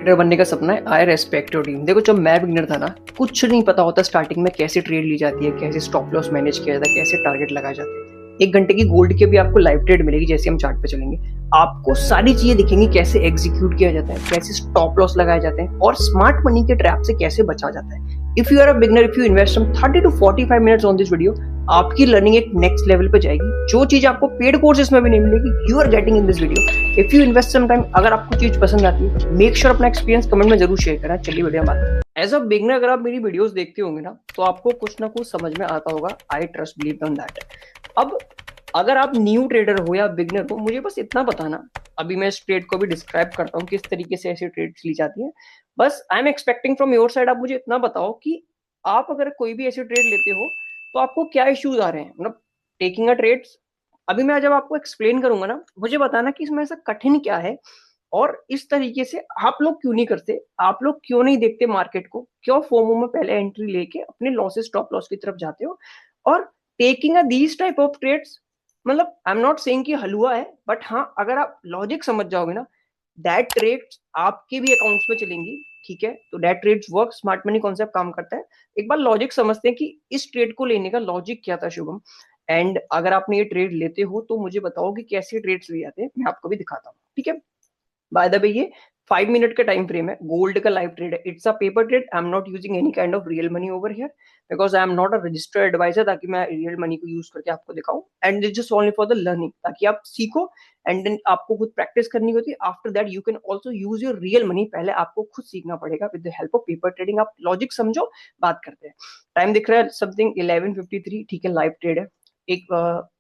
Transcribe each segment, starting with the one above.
Trader बनने का सपना है। आई रेस्पेक्ट योर टीम। देखो, जब मैं बिगनर था ना, कुछ नहीं पता होता स्टार्टिंग में कैसे ट्रेड ली जाती है, कैसे स्टॉप लॉस मैनेज किया जाता है, कैसे टारगेट लगाए जाते हैं। 1 घंटे की गोल्ड की भी आपको लाइव ट्रेड मिलेगी। जैसे हम चार्ट पे चलेंगे आपको सारी चीजें दिखेंगी, कैसे एग्जीक्यूट किया जाता है, कैसे स्टॉप लॉस लगाए जाते हैं और स्मार्ट मनी के ट्रैप से कैसे बचा जाता है। If you are a beginner, if you invest some 30 to 45 minutes on this video, आपकी लर्निंग एक नेक्स्ट लेवल पे जाएगी। जो चीज आपको पेड कोर्सेज में भी नहीं मिलेगी, you are getting in this video. If you invest some time, अगर आपको चीज पसंद आती है, मेक श्योर अपना एक्सपीरियंस कमेंट में जरूर शेयर करना। चलिए वीडियो में बात। एज अ बिगनर अगर आप मेरी वीडियोस देखते होंगे ना, तो आपको कुछ ना कुछ समझ में आता होगा। I trust believe on that. अब अगर आप न्यू ट्रेडर हो या बिगनर हो, मुझे बस इतना बताना। अभी मैं इस ट्रेड को भी डिस्क्राइब करता हूँ किस तरीके से ऐसी ट्रेड्स ली जाती है। बस आई am expecting from your side, आप मुझे इतना बताओ कि आप अगर कोई भी ऐसी ट्रेड लेते हो तो आपको क्या इश्यूज आ रहे हैं, मतलब टेकिंग अ ट्रेड्स। अभी मैं जब आपको एक्सप्लेन करूंगा ना, मुझे बताना कि इसमें ऐसा कठिन क्या है और इस तरीके से आप लोग क्यों नहीं करते, आप लोग क्यों नहीं देखते मार्केट को, क्यों फोमो में पहले एंट्री लेके अपने लॉसेस स्टॉप लॉस की तरफ जाते हो। और taking a these type of trades, मतलब आई एम नॉट सेइंग कि हलवा है, बट हाँ, अगर आप लॉजिक समझ जाओगे ना, दैट ट्रेड्स आपके भी अकाउंट्स में चलेंगी। ठीक है, तो that trades work, smart money concept काम करता है। एक बार लॉजिक समझते हैं कि इस ट्रेड को लेने का लॉजिक क्या था शुभम। एंड अगर आपने ये ट्रेड लेते हो तो मुझे बताओ कि कैसे ट्रेड्स लिए जाते हैं, मैं आपको भी दिखाता हूँ। ठीक है, बाय द वे ये 5 मिनट का टाइम फ्रेम है, गोल्ड का लाइव ट्रेड है। It's a paper trade. I am not using any kind of real money over here because I am not a registered adviser, ताकि मैं real money को use करके आपको दिखाऊं। And it's just only for the learning, ताकि आप सीखो। And then आपको खुद प्रैक्टिस करनी होती है। After that you can also use your real money. पहले आपको खुद सीखना पड़ेगा with the help of paper trading. आप लॉजिक समझो, बात करते हैं। टाइम दिख रहा है समथिंग 11:53। ठीक है, लाइव ट्रेड है। एक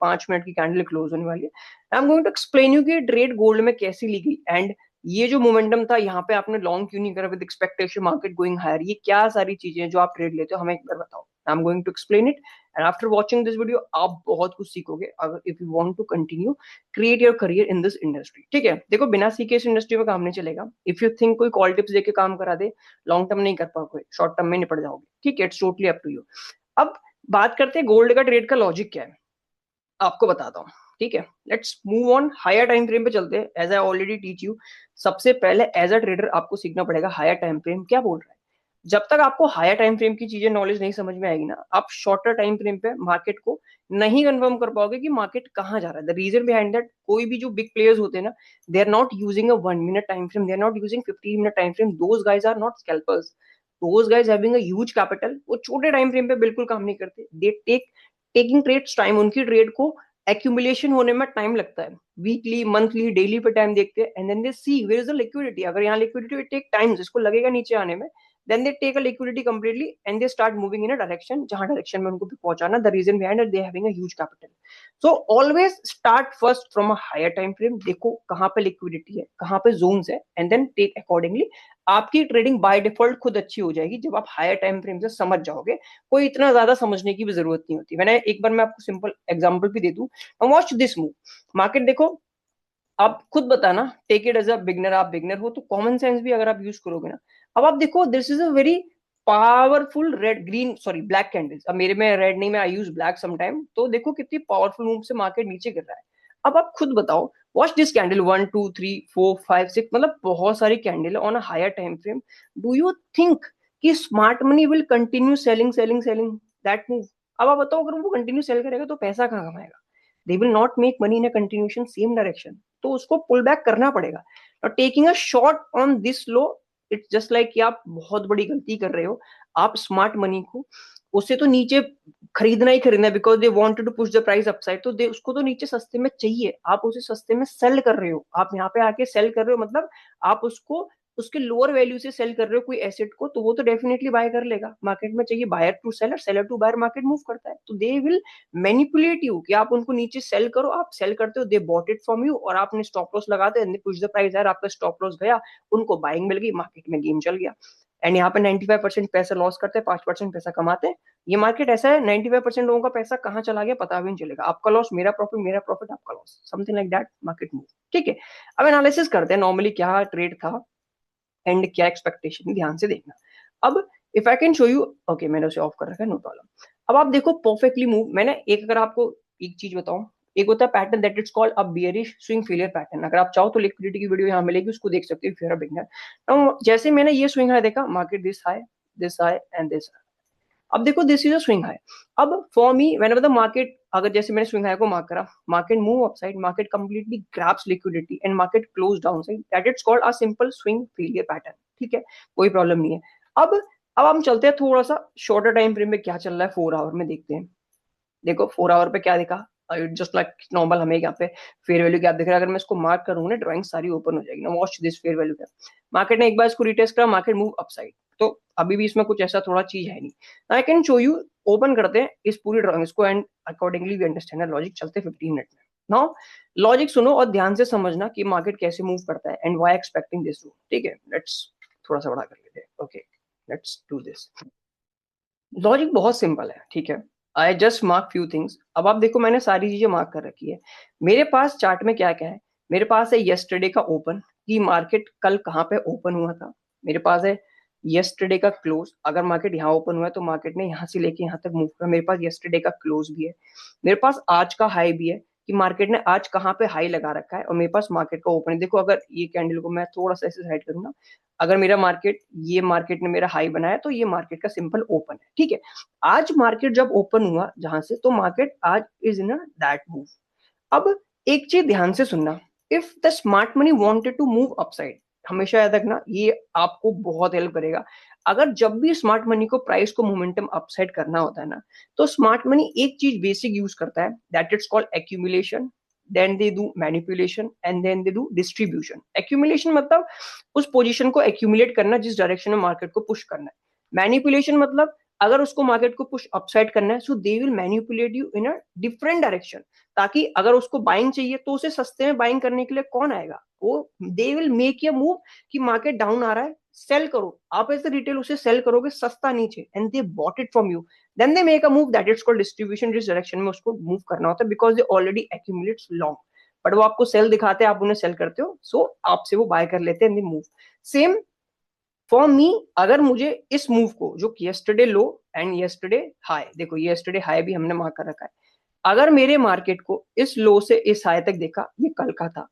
5 मिनट की कैंडल क्लोज होने वाली है। I am going to explain you कि ट्रेड गोल्ड में कैसे ली गई। एंड ये जो मोमेंटम था, यहाँ पे आपने लॉन्ग क्यों नहीं करा with expectation market going higher, ये क्या सारी चीजें जो आप ट्रेड लेते हो, हमें एक बार बताओ। I am going to explain it and after watching this video आप बहुत कुछ सीखोगे अगर if you want to continue create your career in this industry. ठीक है, देखो, बिना सीखे इस इंडस्ट्री में काम नहीं चलेगा। इफ यू थिंक कोई कॉल टिप्स देके काम करा दे, लॉन्ग टर्म नहीं कर पाओगे, शॉर्ट टर्म में निपट जाओगे। ठीक है, it's totally up to you. अब बात करते हैं गोल्ड का ट्रेड का लॉजिक क्या है, आपको बताता हूँ। ठीक है, let's move on. Higher time frame पे चलते हैं। As I already teach you, सबसे पहले एज अ ट्रेडर आपको सीखना पड़ेगा हायर टाइम फ्रेम क्या बोल रहा है। जब तक आपको हायर टाइम फ्रेम की चीजें नॉलेज नहीं समझ में आएगी ना, आप शॉर्टर टाइम फ्रेम पे मार्केट को नहीं कंफर्म कर पाओगे कि मार्केट कहाँ जा रहा है। द रीजन बिहाइंड दैट, कोई भी जो बिग प्लेयर्स होते हैं ना, they are not using a 1 minute time frame, they are not using 15 minute time frame. Those guys are not scalpers, those guys having a huge capital. वो छोटे time frame पे बिल्कुल काम नहीं करते। दे टेकिंग ट्रेड्स टाइम, उनकी trade को accumulation होने में टाइम लगता है। वीकली, मंथली, डेली पे टाइम देखते हैं। And then they see where is the liquidity. अगर यहाँ लिक्विडिटी टेक टाइम, इसको लगेगा नीचे आने में, then they take a liquidity completely and they start moving in a direction जहां डायरेक्शन में उनको भी पहुंचाना। The reason behind they having a huge capital. So always start first from a higher time frame. देखो कहाँ पे liquidity है, कहाँ पे जोन्स है, एंड देन टेक अकॉर्डिंगली। आपकी ट्रेडिंग बाय डिफॉल्ट खुद अच्छी हो जाएगी जब आप हायर टाइम फ्रेम से समझ जाओगे। कोई इतना ज्यादा समझने की भी जरूरत नहीं होती। मैंने एक बार मैं आपको सिंपल एग्जांपल भी दे दूं। Watch this move. मार्केट देखो, आप खुद बताना, take it as a beginner. आप बिगनर हो तो कॉमन सेंस भी अगर आप यूज करोगे ना। अब आप देखो, this is a very powerful red green sorry black candles. अब मेरे में रेड नहीं, मैं आई यूज ब्लैक समटाइम। तो देखो कितनी पावरफुल मूव से मार्केट नीचे गिर रहा है। अब आप खुद बताओ, वॉच दिस कैंडल 1 2 3 4 5 6, मतलब बहुत सारी candle on a higher time frame. Do you think कि smart money will continue selling selling selling that move? अब आप बताओ, अगर वो कंटिन्यू सेल करेगा तो पैसा कहाँ कमाएगा? They will not make money in a continuation same direction. तो उसको पुल बैक करना पड़ेगा। और taking a short on this low, it's just like कि आप बहुत बड़ी गलती कर रहे हो। आप स्मार्ट मनी को उससे तो नीचे खरीदना ही खरीदना है, because they wanted to push the price upside. तो दे उसको तो नीचे सस्ते में चाहिए, आप उसे सस्ते में सेल कर रहे हो। आप यहाँ पे आके सेल कर रहे हो, मतलब आप उसको उसके लोअर वैल्यू से सेल कर रहे हो कोई एसेट को, तो वो तो डेफिनेटली बाय कर लेगा। मार्केट में चाहिए buyer to seller, seller to buyer, market move करता है। तो दे विल मैनिपुलेट यू कि आप उनको नीचे सेल करो। आप सेल करते हो, दे बॉट इट फ्रॉम यू, और आपने स्टॉप लॉस लगाते हैं, पुश द प्राइस यार, आपका स्टॉप लॉस गया, उनको बाइंग मिल गई, मार्केट में गेम चल गया। एंड यहाँ पे 95% पैसा लॉस करते हैं, 5% पैसा कमाते हैं। ये मार्केट ऐसा है, 95% लोगों का पैसा कहाँ चला गया पता भी नहीं चलेगा। आपका लॉस मेरा प्रॉफिट, मेरा प्रॉफिट आपका loss, something like that market move. ठीक है, अब एनालिसिस करते हैं नॉर्मली क्या ट्रेड था एंड क्या एक्सपेक्टेशन, ध्यान से देखना। अब if I can show you, okay मैंने उसे ऑफ कर रखा है, नो प्रॉब्लम। अब आप देखो परफेक्टली मूव। मैंने एक, अगर आपको एक चीज बताऊं, एक होता है pattern that is called a bearish swing failure pattern. अगर आप चाहो तो लिक्विडिटी की वीडियो यहाँ मिलेगी, उसको देख सकते हो if you are a beginner. तो जैसे मैंने ये स्विंग हाई देखा, market this high and this. अब देखो this is a swing high. अब for me whenever the market, अगर जैसे मैंने स्विंग हाई को मार्क करा, market move upside, market completely grabs liquidity and market close downside, that is called a simple swing failure pattern. ठीक है, कोई problem नहीं है। अब हम चलते हैं थोड़ा सा शॉर्टर टाइम फ्रेम में क्या चल रहा है, 4 आवर में देखते हैं। देखो 4 आवर पे क्या देखा, जस्ट लाइक नॉर्मल हमें यहाँ पे फेयर वैल्यू गैप दिख रहा है। अगर मैं इसको मार्क करूंगा ना, ड्राइंग सारी ओपन हो जाएगी ना। Watch this fair value gap. Market ने एक बार इसको रिटेस्ट करा, मार्केट मूव अपसाइड, तो अभी भी इसमें कुछ ऐसा थोड़ा चीज है नहीं। I can show you, open करते हैं इस पूरी ड्राइंग इसको and accordingly we understand logic. चलते 15 मिनट में। नाउ लॉजिक सुनो और ध्यान से समझना कि मार्केट कैसे मूव करता है and why expecting this rule. ठीक है, लेट्स थोड़ा सा बड़ा कर लेते हैं। Okay, let's do this. Logic बहुत सिंपल है, ठीक है। I just mark few things. अब आप देखो मैंने सारी चीजें मार्क कर रखी है। मेरे पास चार्ट में क्या क्या है, मेरे पास है यस्टरडे का ओपन, कि मार्केट कल कहाँ पे ओपन हुआ था। मेरे पास है यस्टरडे का क्लोज, अगर मार्केट यहाँ ओपन हुआ है तो मार्केट ने यहाँ से लेके यहाँ तक मूव किया। मेरे पास यस्टरडे का क्लोज भी है। मेरे पास आज का हाई भी है, कि मार्केट ने आज कहाँ पे हाई लगा रखा है। और मेरे पास मार्केट का ओपन है। देखो अगर ये कैंडल को मैं थोड़ा सा ऐसे साइड करूँ ना, अगर मेरा मार्केट, ये मार्केट ने मेरा हाई बनाया तो ये मार्केट का सिंपल ओपन है। ठीक है, आज मार्केट जब ओपन हुआ जहां से, तो मार्केट आज इज इन दैट मूव। अब एक चीज ध्यान से सुनना, if the smart money wanted to move upside, हमेशा याद रखना, ये आपको बहुत हेल्प करेगा। अगर जब भी स्मार्ट मनी को प्राइस को मोमेंटम अपसाइड करना होता है ना, तो स्मार्ट मनी एक चीज बेसिक यूज करता है, that it's called accumulation, then they do manipulation and then they do distribution. Accumulation मतलब उस पोजीशन को एक्यूमुलेट करना जिस डायरेक्शन में मार्केट को पुश करना है। मैनिपुलेशन मतलब अगर उसको मार्केट को पुश अपसाइड करना है, so they will manipulate you in a different direction, ताकि अगर उसको बाइंग चाहिए तो उसे सस्ते में बाइंग करने के लिए कौन आएगा, वो they will make a move कि मार्केट डाउन आ रहा है, सेल करो। आप एज द रिटेल उसे सेल करोगे सस्ता नीचे, and they bought it from you. Then they make a move that it's called distribution, जिस डायरेक्शन में उसको मूव करना होता है, because they already accumulates long. But वो आपको सेल दिखाते हैं, आप उन्हें सेल करते हो, सो आपसे वो बाय कर लेते हैं, मूव। सेम फॉर मी, अगर मुझे इस मूव को, जो yesterday low and yesterday high, देखो ये यस्टरडे हाई भी हमने मार्क कर रखा है, अगर मेरे मार्केट को इस लो से इस हाई तक देखा, ये कल का था।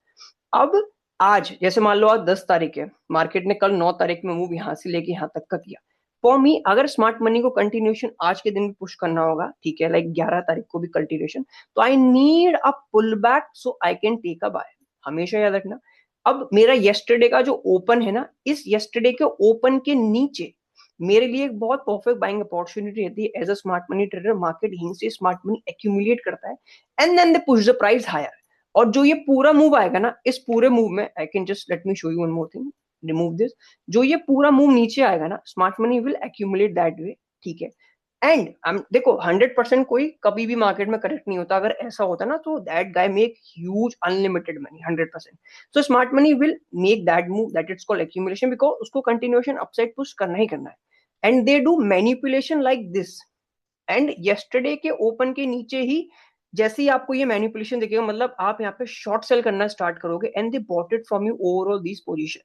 अब आज जैसे मान लो आज 10 तारीख है, मार्केट ने कल 9 तारीख में मूव यहां से लेके यहां तक का किया। फॉर मी, अगर स्मार्ट मनी को कंटिन्यूशन आज के दिन भी पुश करना होगा, ठीक है, लाइक 11 तारीख को भी कंटिन्यूशन, तो I need a pull back so I can take a buy. हमेशा याद रखना। अब मेरा यस्टरडे का जो ओपन है ना, इस यस्टरडे के ओपन के नीचे मेरे लिए एक बहुत परफेक्ट बाइंग अपॉर्चुनिटी रहती है। As a smart money trader, market यहीं से स्मार्ट मनी एक्यूमुलेट करता है and then they push the price higher. और जो ये पूरा मूव आएगा ना, इस पूरे मूव में, I can just let me show you one more thing, remove this. जो ये पूरा मूव नीचे आएगा ना, smart money will accumulate that way. ठीक है, एंड देखो 100% कोई कभी भी मार्केट में करेक्ट नहीं होता। अगर ऐसा होता ना, तो that guy make huge unlimited money 100%। So smart money will make that move that it's called accumulation, because उसको कंटिन्यूएशन अपसाइड पुश करना ही करना है। And they do manipulation like this, and yesterday के ओपन के नीचे ही जैसे ही आपको ये मैनिपुलेशन दिखेगा, मतलब आप यहाँ पे शॉर्ट सेल करना स्टार्ट करोगे, and they bought it from you overall this position,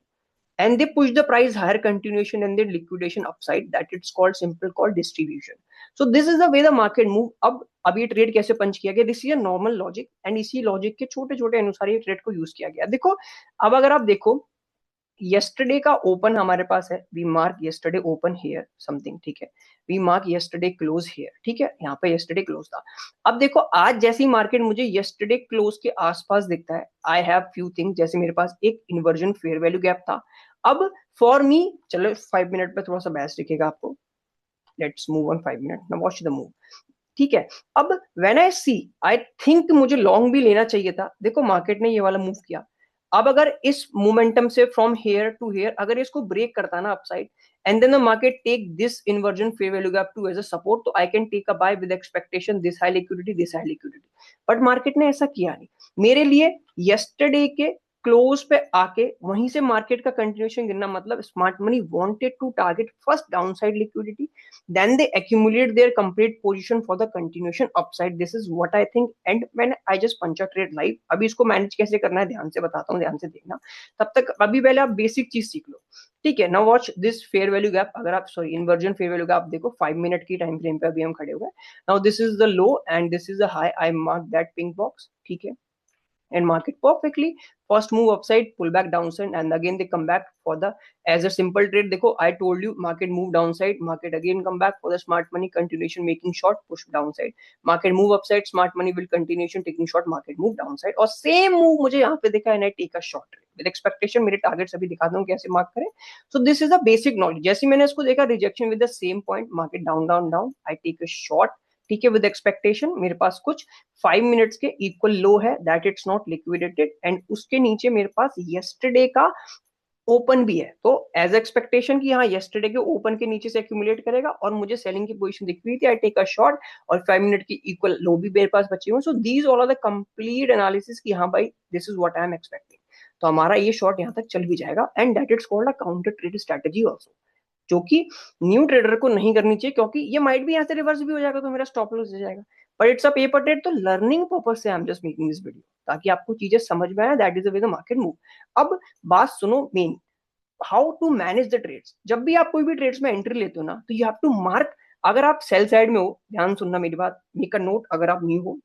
and they push the price higher continuation and then liquidation upside, that it's called simple called distribution. So this is the way the market move. अब ये trade कैसे पंच किया गया, this is a normal logic, and इसी logic के छोटे छोटे अनुसार ये ट्रेड को यूज किया गया। देखो अब अगर आप देखो, यस्टरडे का ओपन हमारे पास है, we mark yesterday open here something, ठीक है, we mark yesterday close here, ठीक है, यहाँ पे यस्टरडे क्लोज था। अब देखो आज जैसी मार्केट मुझे यस्टरडे क्लोज के आसपास दिखता है, आई हैव फ्यू थिंग्स, जैसे मेरे पास एक इन्वर्जन फेयर वैल्यू गैप था। अब फॉर मी, चलो 5 मिनट पे थोड़ा सा बैस दिखेगा आपको, let's move on 5 minute, now watch the move. ठीक है, अब when I see, I think मुझे लॉन्ग भी लेना चाहिए था। देखो मार्केट ने ये वाला मूव किया, अब अगर इस मोमेंटम से फ्रॉम हेयर टू हेयर अगर इसको ब्रेक करता ना upside, and then the market take this inversion fair value gap to as a support, तो I can take a buy with expectation this high liquidity, this high liquidity. But market ने ऐसा किया नहीं। मेरे लिए yesterday के close पे आके वहीं से मार्केट का कंटिन्यूएशन गिरना, मतलब smart money wanted to target first downside liquidity, then they accumulate their complete position for the continuation upside. This is what I think, and when I just punch a trade live, अभी इसको manage कैसे करना है ध्यान से बताता हूँ, ध्यान से देखना। तब तक अभी पहले आप बेसिक चीज सीख लो। ठीक है। Now watch this fair value gap, अगर आप sorry inversion fair value gap देखो 5 मिनट की टाइम फ्रेम पे अभी हम खड़े हुए हैं। Now this is the low and this is the high, I mark that pink box, ठीक है, and mark it perfectly. First move upside, pull back downside, and again they come back for the as a simple trade. देखो I told you market move downside, market again come back for the smart money continuation making short push downside, market move upside, smart money will continuation taking short, market move downside और same move मुझे यहाँ पे देखा है, I take a short trade with expectation. मेरे targets अभी दिखाता हूँ कैसे मार्क करें. So this is a basic knowledge. जैसे मैंने इसको देखा rejection with the same point, market down down down, I take a short, ठीक है, विद एक्सपेक्टेशन मेरे पास कुछ 5 मिनट्स के इक्वल लो है that it's not liquidated and उसके नीचे मेरे पास येस्टरडे का ओपन भी है, तो एज एक्सपेक्टेशन की हाँ येस्टरडे के ओपन के नीचे से एक्यूमुलेट करेगा और मुझे सेलिंग की पोजीशन दिख रही थी, आई टेक अ शॉर्ट और 5 मिनट की इक्वल लो भी मेरे पास बची हुई. So these all are the complete analysis की हाँ भाई this is what I am expecting. तो हमारा ये शॉर्ट यहाँ तक चल भी जाएगा and that it's called a counter trade strategy also, जो कि न्यू ट्रेडर को नहीं करनी चाहिए क्योंकि ये माइट भी यहाँ से रिवर्स भी हो जाएगा तो मेरा स्टॉप लॉस हो जाएगा. But it's a paper trade, तो लर्निंग पर्पस से I am just making this video ताकि आपको चीजें समझ में आए. That is the way the market move. अब बात सुनो man, how to manage the trades. जब भी आप कोई भी ट्रेड्स में एंट्री लेते हो ना तो यू हैव टू मार्क. अगर आप सेल साइड में हो, ध्यान सुनना मेरी बात, मेक अ नोट, अगर आप न्यू हो,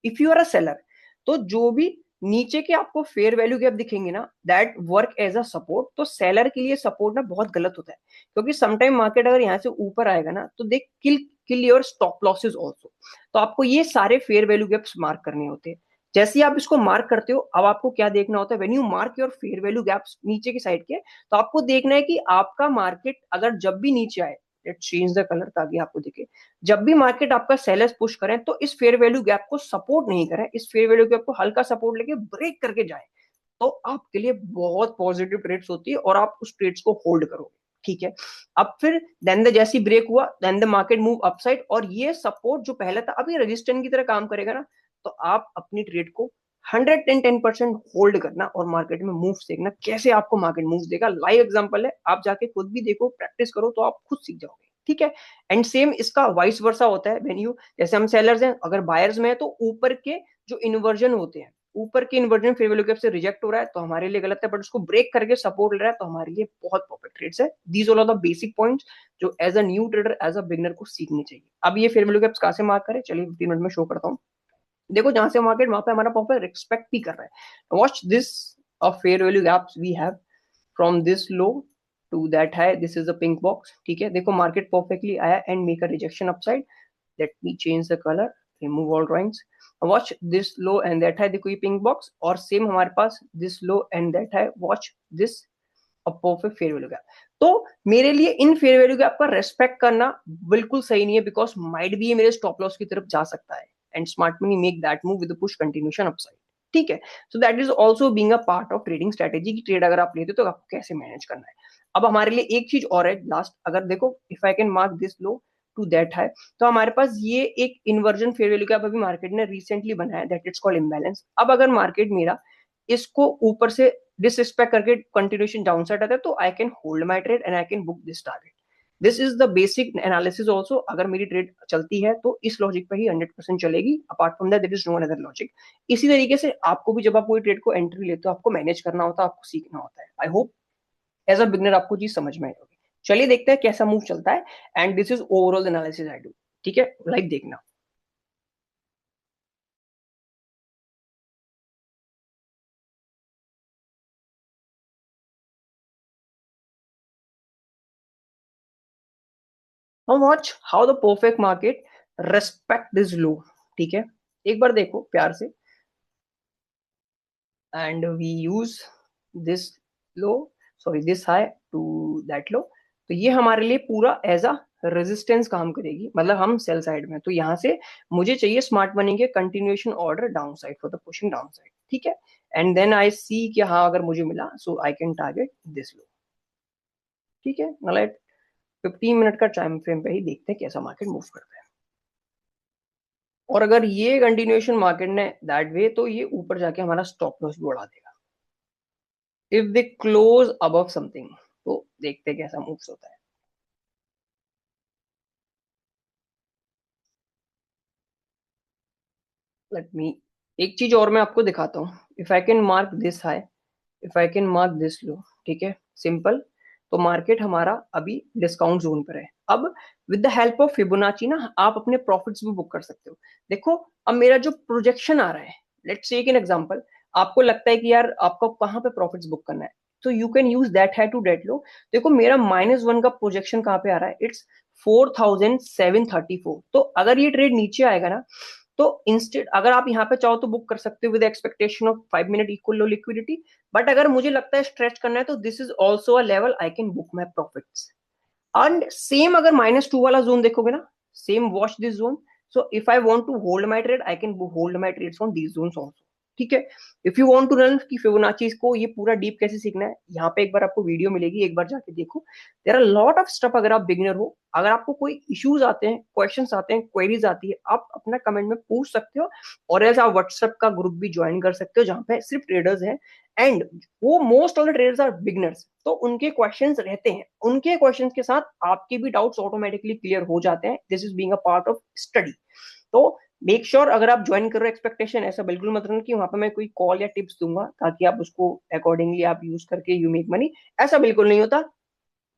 if you are a seller, तो जो भी नीचे के आपको फेयर वैल्यू गैप दिखेंगे ना that work as a support. तो सेलर के लिए सपोर्ट ना बहुत गलत होता है क्योंकि समटाइम मार्केट अगर यहाँ से ऊपर आएगा ना तो they kill kill your stop losses also. तो आपको ये सारे फेयर वैल्यू गैप्स मार्क करने होते हैं. जैसे ही आप इसको मार्क करते हो, अब आपको क्या देखना होता है, when you mark your fair value gaps नीचे की साइड के, तो आपको देखना है कि आपका मार्केट अगर जब भी नीचे आए, लेट्स चेंज द कलर ताकि आपको दिखे, जब भी मार्केट आपका सेलर्स पुश करें तो इस फेयर वैल्यू गैप को सपोर्ट नहीं करें, इस फेयर वैल्यू गैप को हल्का सपोर्ट लेके ब्रेक करके जाए, तो आपके लिए बहुत पॉजिटिव ट्रेड्स होती है और आप उस ट्रेड्स को होल्ड करोगे. ठीक है. अब फिर देन द जैसी ब्रेक हुआ then the market move upside और ये सपोर्ट जो पहले था अभी रेजिस्टेंस की तरह काम करेगा ना, तो आप अपनी ट्रेड को 110% होल्ड करना और मार्केट में मूव देखना कैसे आपको मार्केट मूव देगा. लाइव एग्जांपल है, आप जाके खुद भी देखो, प्रैक्टिस करो तो आप खुद सीख जाओगे. ठीक है. एंड सेम इसका वाइस वर्सा होता है व्हेन यू, जैसे हम सेलर्स हैं, अगर बायर्स में है तो ऊपर के जो इन्वर्जन होते हैं, ऊपर के इन्वर्जन फेयर वैल्यू गैप से रिजेक्ट हो रहा है तो हमारे लिए गलत है, बट उसको ब्रेक करके सपोर्ट ले रहा है तो हमारे लिए बहुत परफेक्ट ट्रेड्स है. These all are the basic points जो as a new trader as a beginner को सीखनी चाहिए. अब ये फेयर वैल्यू गैप्स कहां से मार्क करें, चलिए 15 मिनट में शो करता हूँ. देखो जहां से मार्केट वहां पे हमारा प्रॉपर एक्सपेक्ट भी कर रहा है. Watch this of fair value gaps we have from this low to that high, this is a pink box. ठीक है. देखो मार्केट परफेक्टली आया and make a rejection upside. Let me change the colour, remove all drawings. Watch this low and that high, देखो ये pink box और same हमारे पास this low and that high. Watch this a perfect fair value gap. तो मेरे लिए इन fair value gap का respect करना बिल्कुल सही नहीं है बिकॉज माइट भी ये मेरे स्टॉप लॉस की तरफ जा सकता है and smart money make that move with push continuation upside. ठीक है. So that is also being a part of trading strategy की ट्रेड अगर आप लेते हो तो आपको कैसे मैनेज करना है. अब हमारे लिए एक चीज और है लास्ट, अगर देखो if I can mark this low to that है, तो हमारे पास ये एक इन्वर्जन फेयर वैल्यू गैप अभी मार्केट ने रिसेंटली बनाया दैट इट्स कॉल्ड इम्बैलेंस. अब अगर मार्केट मेरा इसको ऊपर से डिसरिस्पेक्ट करके कंटिन्यूएशन डाउनसाइड आता है तो I can hold my trade and I can book this target. This is the basic analysis also. अगर मेरी ट्रेड चलती है तो इस लॉजिक पे ही 100% चलेगी, apart from that there is no another logic. इसी तरीके से आपको भी जब आप कोई ट्रेड को एंट्री लेते हो आपको मैनेज करना होता है, आपको सीखना होता है. I hope as a beginner आपको चीज समझ में आई होगी. चलिए देखते हैं कैसा मूव चलता है and this is overall analysis I do. ठीक है, लाइव देखना. Now watch how the perfect market respect this low. ठीक है. एक बार देखो प्यार से, and we use this low, sorry this high to that low. तो ये हमारे लिए पूरा एज अ रेजिस्टेंस काम करेगी, मतलब हम सेल साइड में, तो यहाँ से मुझे चाहिए स्मार्ट मनी के continuation order down side for the pushing down side. ठीक है. एंड देन आई सी कि हाँ अगर मुझे मिला सो I can target this low. ठीक है. मतलब 15 मिनट का टाइम फ्रेम पे ही देखते हैं कैसा मार्केट मूव करता है. और अगर ये कंटिन्यूएशन मार्केट ने दैट वे तो ये ऊपर जाके हमारा स्टॉप लॉस भी बढ़ा देगा if they close above something. तो देखते हैं कैसा मूव्स होता है. लेट मी, एक चीज और मैं आपको दिखाता हूँ. If I can mark this high, if I can mark this low. ठीक है. सिंपल. तो मार्केट हमारा अभी डिस्काउंट जोन पर है। अब with the help of Fibonacci ना आप अपने प्रॉफिट्स भी बुक कर सकते हो। देखो अब मेरा जो प्रोजेक्शन आ रहा है, लेट्स टेक एन एग्जांपल, आपको लगता है कि यार आपको कहाँ पे प्रॉफिट्स बुक करना है, तो यू कैन यूज दैट है टू डेट लो। देखो मेरा -1 का प्रोजेक्शन कहाँ पे आ रहा है, इट्स 4734। तो अगर ये ट्रेड नीचे आएगा ना, तो इंस्टेड अगर आप यहाँ पे चाहो तो बुक कर सकते हो with expectation of 5 minute equal low liquidity. But अगर मुझे लगता है स्ट्रेच करना है तो this is also a level I can book my profits. And same अगर -2 वाला जोन देखोगे ना, same watch this zone. So if I want to hold my trade I can hold my trades on these zones also. ठीक है। If you want to learn कि Fibonacci को ये पूरा डीप कैसे सीखना है, यहाँ पे एक बार आपको वीडियो मिलेगी, एक बार जाके देखो। There are lot of stuff. अगर आप बिगिनर हो, अगर आपको कोई इश्यूज आते हैं, क्वेश्चंस आते हैं, क्वेरीज आती है, आप अपना कमेंट में पूछ सकते हो। और एल्स आप व्हाट्सएप का ग्रुप भी ज्वाइन कर सकते हो जहाँ पे सिर्फ ट्रेडर्स हैं। एंड वो most of the traders are beginners, तो उनके क्वेश्चंस रहते हैं, उनके क्वेश्चंस के साथ आपके भी डाउट्स ऑटोमेटिकली क्लियर हो जाते हैं। This is being a part of study. तो मेक श्योर अगर आप ज्वाइन कर रहे हो, एक्सपेक्टेशन ऐसा बिल्कुल मत रखना कि वहां पे मैं कोई कॉल या टिप्स दूंगा ताकि आप उसको अकॉर्डिंगली आप यूज करके यू मेक मनी। ऐसा बिल्कुल नहीं होता।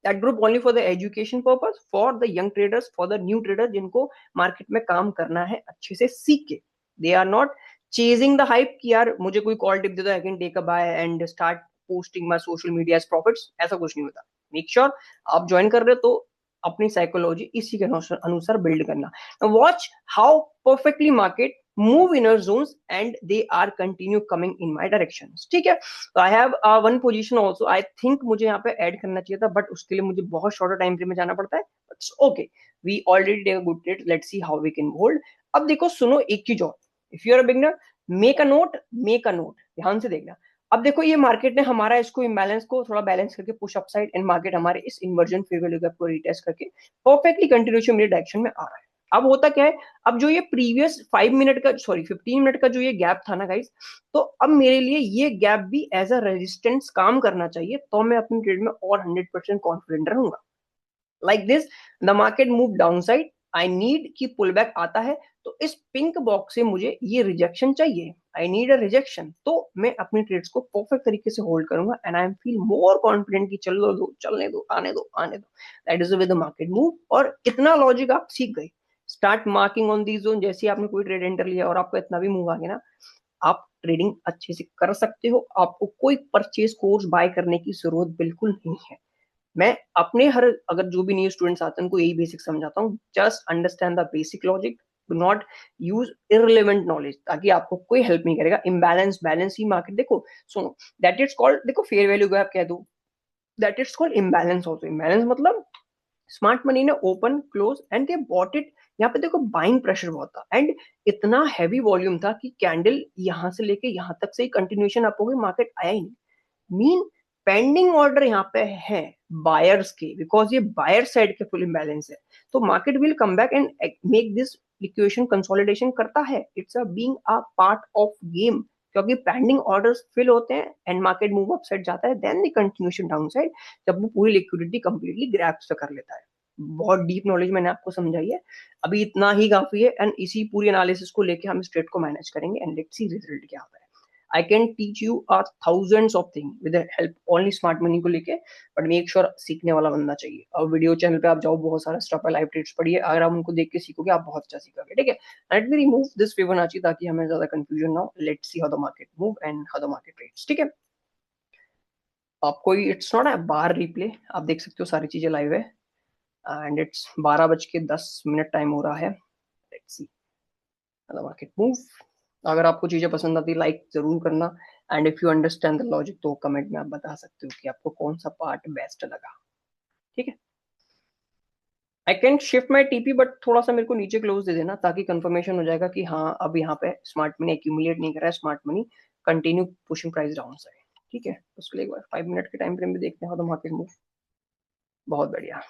That group only for the education purpose, for the young traders, for the new trader जिनको मार्केट में काम करना है अच्छे से सीख के। They are not chasing the hype कि यार मुझे कोई कॉल टिप दे दो, I can take a buy and start posting my social media profits. ऐसा कुछ नहीं होता। मेक श्योर आप ज्वाइन कर रहे हो तो अपनी साइकोलॉजी इसी के अनुसार बिल्ड करना। Watch how perfectly market move in zones and they are continue coming in my direction. ठीक है। तो I have one position also, I think मुझे यहाँ पे ऐड करना चाहिए था, बट उसके लिए मुझे बहुत शॉर्टर टाइम फ्रेम में जाना पड़ता है। Okay, we already take a good trade, let's see how we can hold. अब देखो सुनो एक चीज और, if you are a beginner, make a note, make a note, ध्यान से देखना। अब देखो ये मार्केट ने हमारा इसको इम्बैलेंस को थोड़ा बैलेंस करके push up side, and market हमारे इस इन्वर्जन फेयर वैल्यू गैप को रिटेस्ट करके परफेक्टली कंटिन्यूशन मेरे डायरेक्शन में आ रहा है। अब होता क्या है, अब जो ये प्रीवियस 5 मिनट का, सॉरी 15 मिनट का जो ये गैप था ना गाइस, तो अब मेरे लिए ये गैप भी एज अ रेजिस्टेंस काम करना चाहिए, तो मैं अपनी ट्रेड में और 100% कॉन्फिडेंट रहूंगा। Like this the market move down side, I need की पुल बैक आता है, तो इस पिंक बॉक्स से मुझे ये रिजेक्शन चाहिए, आई नीड अ रिजेक्शन, तो मैं अपनी ट्रेड्स को परफेक्ट तरीके से होल्ड करूंगा and I am feel more confident कि चलो दो, चलने दो, आने दो, आने दो। That is the market move. और इतना लॉजिक आप सीख गए। Start marking on the zone. जैसे आपने कोई ट्रेड एंटर लिया और आपको इतना भी मूव आ गया ना, आप ट्रेडिंग अच्छे से कर सकते हो। आपको कोई परचेज कोर्स बाय करने की जरूरत बिल्कुल नहीं है। मैं अपने हर, अगर जो भी न्यू स्टूडेंट्स आते हैं उनको यही बेसिक समझाता हूँ, just understand the basic logic, do not use irrelevant knowledge, ताकि आपको कोई हेल्प नहीं करेगा। इम्बैलेंस बैलेंस ही मार्केट, देखो सुनो, दैट इट्स कॉल्ड, देखो फेयर वैल्यू गैप कह दो, that it's called imbalance also. Imbalance मतलब स्मार्ट मनी ने open close and they bought it. यहाँ पे देखो बाइंग प्रेशर बहुत था एंड इतना हैवी वॉल्यूम था कि कैंडल यहाँ से लेके यहाँ तक से ही कंटिन्यूएशन अप हो गई, मार्केट आया ही नहीं। मीन पेंडिंग ऑर्डर यहाँ पे है बायर्स के, बिकॉज ये बायर साइड के फुल इम्बैलेंस है। तो market will come back and make this liquidation consolidation करता है। It's a being a part of game, क्योंकि पेंडिंग ऑर्डर्स फिल होते हैं and market move upside जाता है, then the continuation down side, जब वो पूरी लिक्विडिटी कंप्लीटली ग्रैब कर लेता है। बहुत डीप नॉलेज मैंने आपको समझाई है, अभी इतना ही काफी है। एंड इसी पूरी एनालिसिस को लेके हम इस ट्रेड को मैनेज करेंगे एंड लेट्स सी रिजल्ट क्या आता है। I can teach you thousands of things with the help only smart money को लेके, बट मेक श्योर सीखने वाला बनना चाहिए। और वीडियो चैनल पे आप जाओ, बहुत सारा स्टफ है, लाइव ट्रेड्स पढ़िए, अगर आप उनको देख के सीखोगे आप बहुत अच्छा सीखोगे। ठीक है। Let me remove this Fibonacci ताकि हमें ज्यादा कंफ्यूजन ना हो। Let's see how the market move and how the market trades. ठीक है। आप कोई, it's not a bar replay, आप देख सकते हो सारी चीजें लाइव है एंड इट्स 12:10 टाइम हो रहा है। Let's see the market move. अगर आपको चीजें पसंद आती लाइक जरूर करना, and if you understand the logic तो कमेंट में आप बता सकते हो कि आपको कौन सा पार्ट बेस्ट लगा। ठीक है। आई can shift my TP, but थोड़ा सा मेरे को नीचे क्लोज दे देना ताकि कंफर्मेशन हो जाएगा कि हाँ अब यहाँ पे स्मार्ट मनी एक्यूमुलेट नहीं कर रहा है, smart money continue pushing price down side. ठीक है। उसके लिए एक बार 5 मिनट के टाइम फ्रेम में देखते हैं हाउ द मार्केट मूव। बहुत बढ़िया।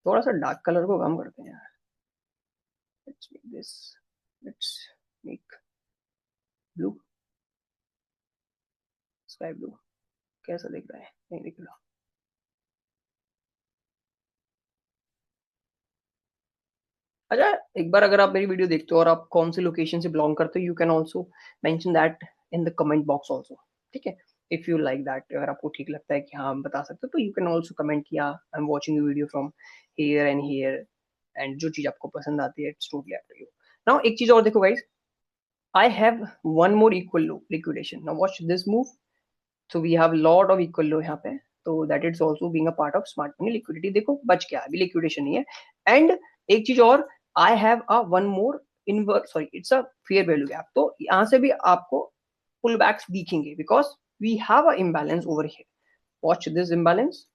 थोड़ा सा डार्क कलर को कम करते हैं। Let's make this, let's make blue, sky blue. कैसा दिख रहा है, नहीं दिख रहा। अच्छा, एक बार अगर आप मेरी वीडियो देखते हो और आप कौन से लोकेशन से बिलोंग करते हो, you can also mention that in the comment box also. ठीक है। इफ यू लाइक दैट, अगर आपको ठीक लगता है कि हाँ हम बता सकते हो, तो यू कैन ऑल्सो कमेंट किया I am watching video from here and here, and जो चीज आपको पसंद आती है it's totally up to you. Now एक चीज और देखो guys, I have one more equal low liquidation. Now watch this move. So we have lot of equal low यहाँ पे, तो that is also being a part of smart money liquidity। देखो बच गया, अभी liquidation नहीं है। एंड एक चीज और, I have a one more inverse, sorry it's a fair value gap। तो यहाँ से भी आपको pull backs दिखेंगे because we have a imbalance over here। Watch this imbalance।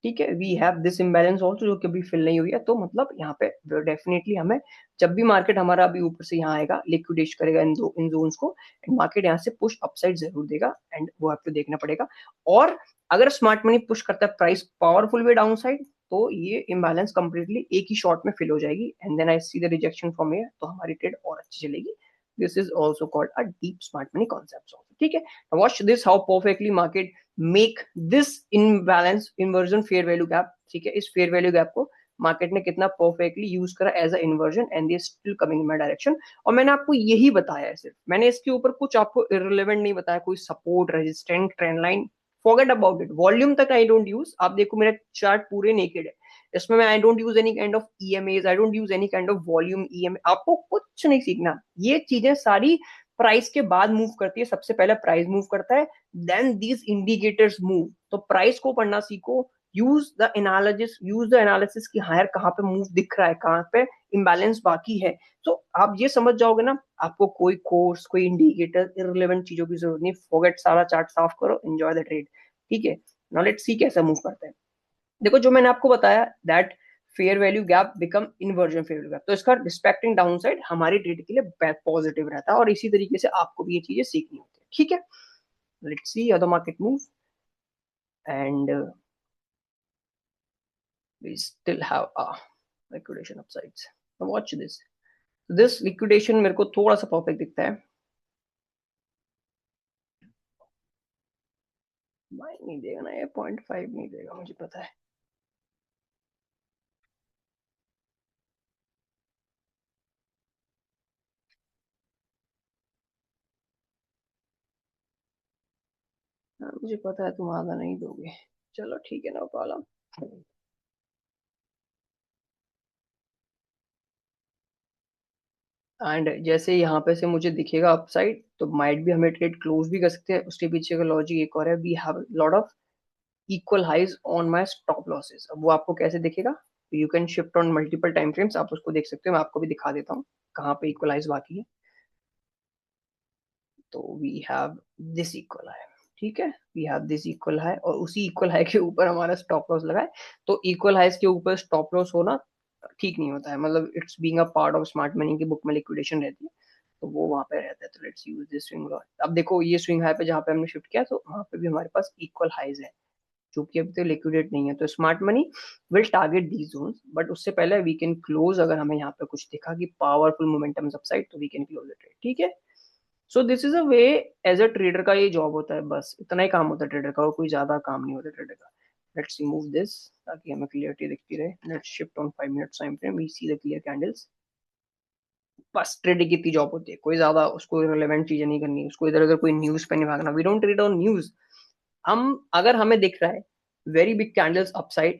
ठीक है, we have this imbalance also जो कभी फिल नहीं हुई है, तो मतलब यहाँ पे डेफिनेटली हमें जब भी मार्केट हमारा अभी ऊपर से यहाँ आएगा लिक्विडेट करेगा इन जोन्स को, एंड मार्केट यहाँ से पुश अपसाइड जरूर देगा, एंड वो आपको देखना पड़ेगा। और अगर स्मार्ट मनी पुश करता है प्राइस पावरफुल वे डाउन साइड, तो ये इम्बैलेंस कंप्लीटली एक ही शॉट में फिल हो जाएगी, and then I see the rejection from here, तो हमारी ट्रेड और अच्छी चलेगी। This is also called a deep smart money concept. ठीक है, watch this how perfectly market make this imbalance inversion fair value gap. ठीक है, इस फेयर वैल्यू गैप को मार्केट ने कितना परफेक्टली यूज करा as a inversion, and they still coming in my direction. और मैंने आपको यही बताया है, सिर्फ मैंने इसके ऊपर कुछ आपको इररिलेवेंट नहीं बताया, कोई support resistant trend line, forget about it. Volume तक आई डोंट यूज, आप देखो मेरा चार्ट पूरे नेकेड है, इसमें मैं I don't use any kind of EMAs, I don't use any kind of volume EMA. आपको कुछ नहीं सीखना, ये चीजें सारी प्राइस के बाद मूव करती है। सबसे पहले प्राइस मूव करता है, देन दीज इंडिकेटर्स मूव। तो प्राइस को पढ़ना सीखो, यूज द एनालिसिस की हायर कहाँ पे मूव दिख रहा है, कहाँ पे इम्बैलेंस बाकी है। तो आप ये समझ जाओगे ना, आपको कोई कोर्स कोई इंडिकेटर इररिलेवेंट चीजों की जरूरत नहीं, फॉरगेट, सारा चार्ट साफ करो, एंजॉय द ट्रेड। ठीक है, नाउ लेट्स सी कैसा मूव करता है। देखो जो मैंने आपको बताया that fair value gap become inversion fair value gap, तो इसका रिस्पेक्टिंग डाउन साइड हमारी ट्रेड के लिए पॉजिटिव रहता है, और इसी तरीके से आपको भी ये चीजें सीखनी होती है। ठीक है, let's see how the market move, and we still have a liquidation upsides। now watch this liquidation मेरे को थोड़ा सा परफेक्ट दिखता है, भाई नहीं देगा ना ये, 0.5 नहीं देगा मुझे पता है। हाँ मुझे पता है तुम आधा नहीं दोगे, चलो ठीक है, नो प्रॉब्लम। एंड जैसे यहाँ पे से मुझे दिखेगा अपसाइड, तो माइट भी हमें ट्रेड क्लोज भी कर सकते हैं। उसके पीछे का लॉजिक एक और है, we have lot of equal highs on my stop losses. अब वो आपको कैसे दिखेगा, you can shift on multiple time frames, आप उसको देख सकते हो, मैं आपको भी दिखा देता हूँ कहाँ पे इक्वल हाइज बाकी है। तो we have this equal high. ठीक है, we have this equal high, और उसी इक्वल हाई के ऊपर हमारा स्टॉप लॉस लगा है। तो इक्वल हाइज के ऊपर स्टॉप लॉस होना ठीक नहीं होता है, मतलब it's being a part of smart money की बुक में लिक्विडेशन रहती है, तो वो वहां पे रहता है। तो let's use this swing law. अब देखो ये स्विंग हाई पे जहाँ पे हमने शिफ्ट किया, तो वहां पे भी हमारे पास इक्वल हाइज है, जो कि अभी तो लिक्विडेट नहीं है। तो smart money will target these zones, but उससे पहले वी कैन क्लोज, अगर हमें यहाँ पे कुछ दिखा कि पावरफुल मोमेंटम अपसाइड, तो वी कैन क्लोज इट। ठीक है, so this is a way, as a trader का ये जॉब होता है, बस इतना ही काम होता है ट्रेडर का, और कोई ज्यादा काम नहीं होता ट्रेडर का। लेट्स रिमूव दिस ताकि हमें क्लियरिटी दिखती रहे। Let's shift on 5 minutes time frame, we see the clear candles. बस ट्रेडिंग की इतनी जॉब होती है, कोई ज्यादा उसको रिलेवेंट चीजें नहीं करनी, उसको इधर उधर कोई न्यूज पे नहीं भागना। We don't trade on news. हम अगर हमें दिख रहा है very big candles upside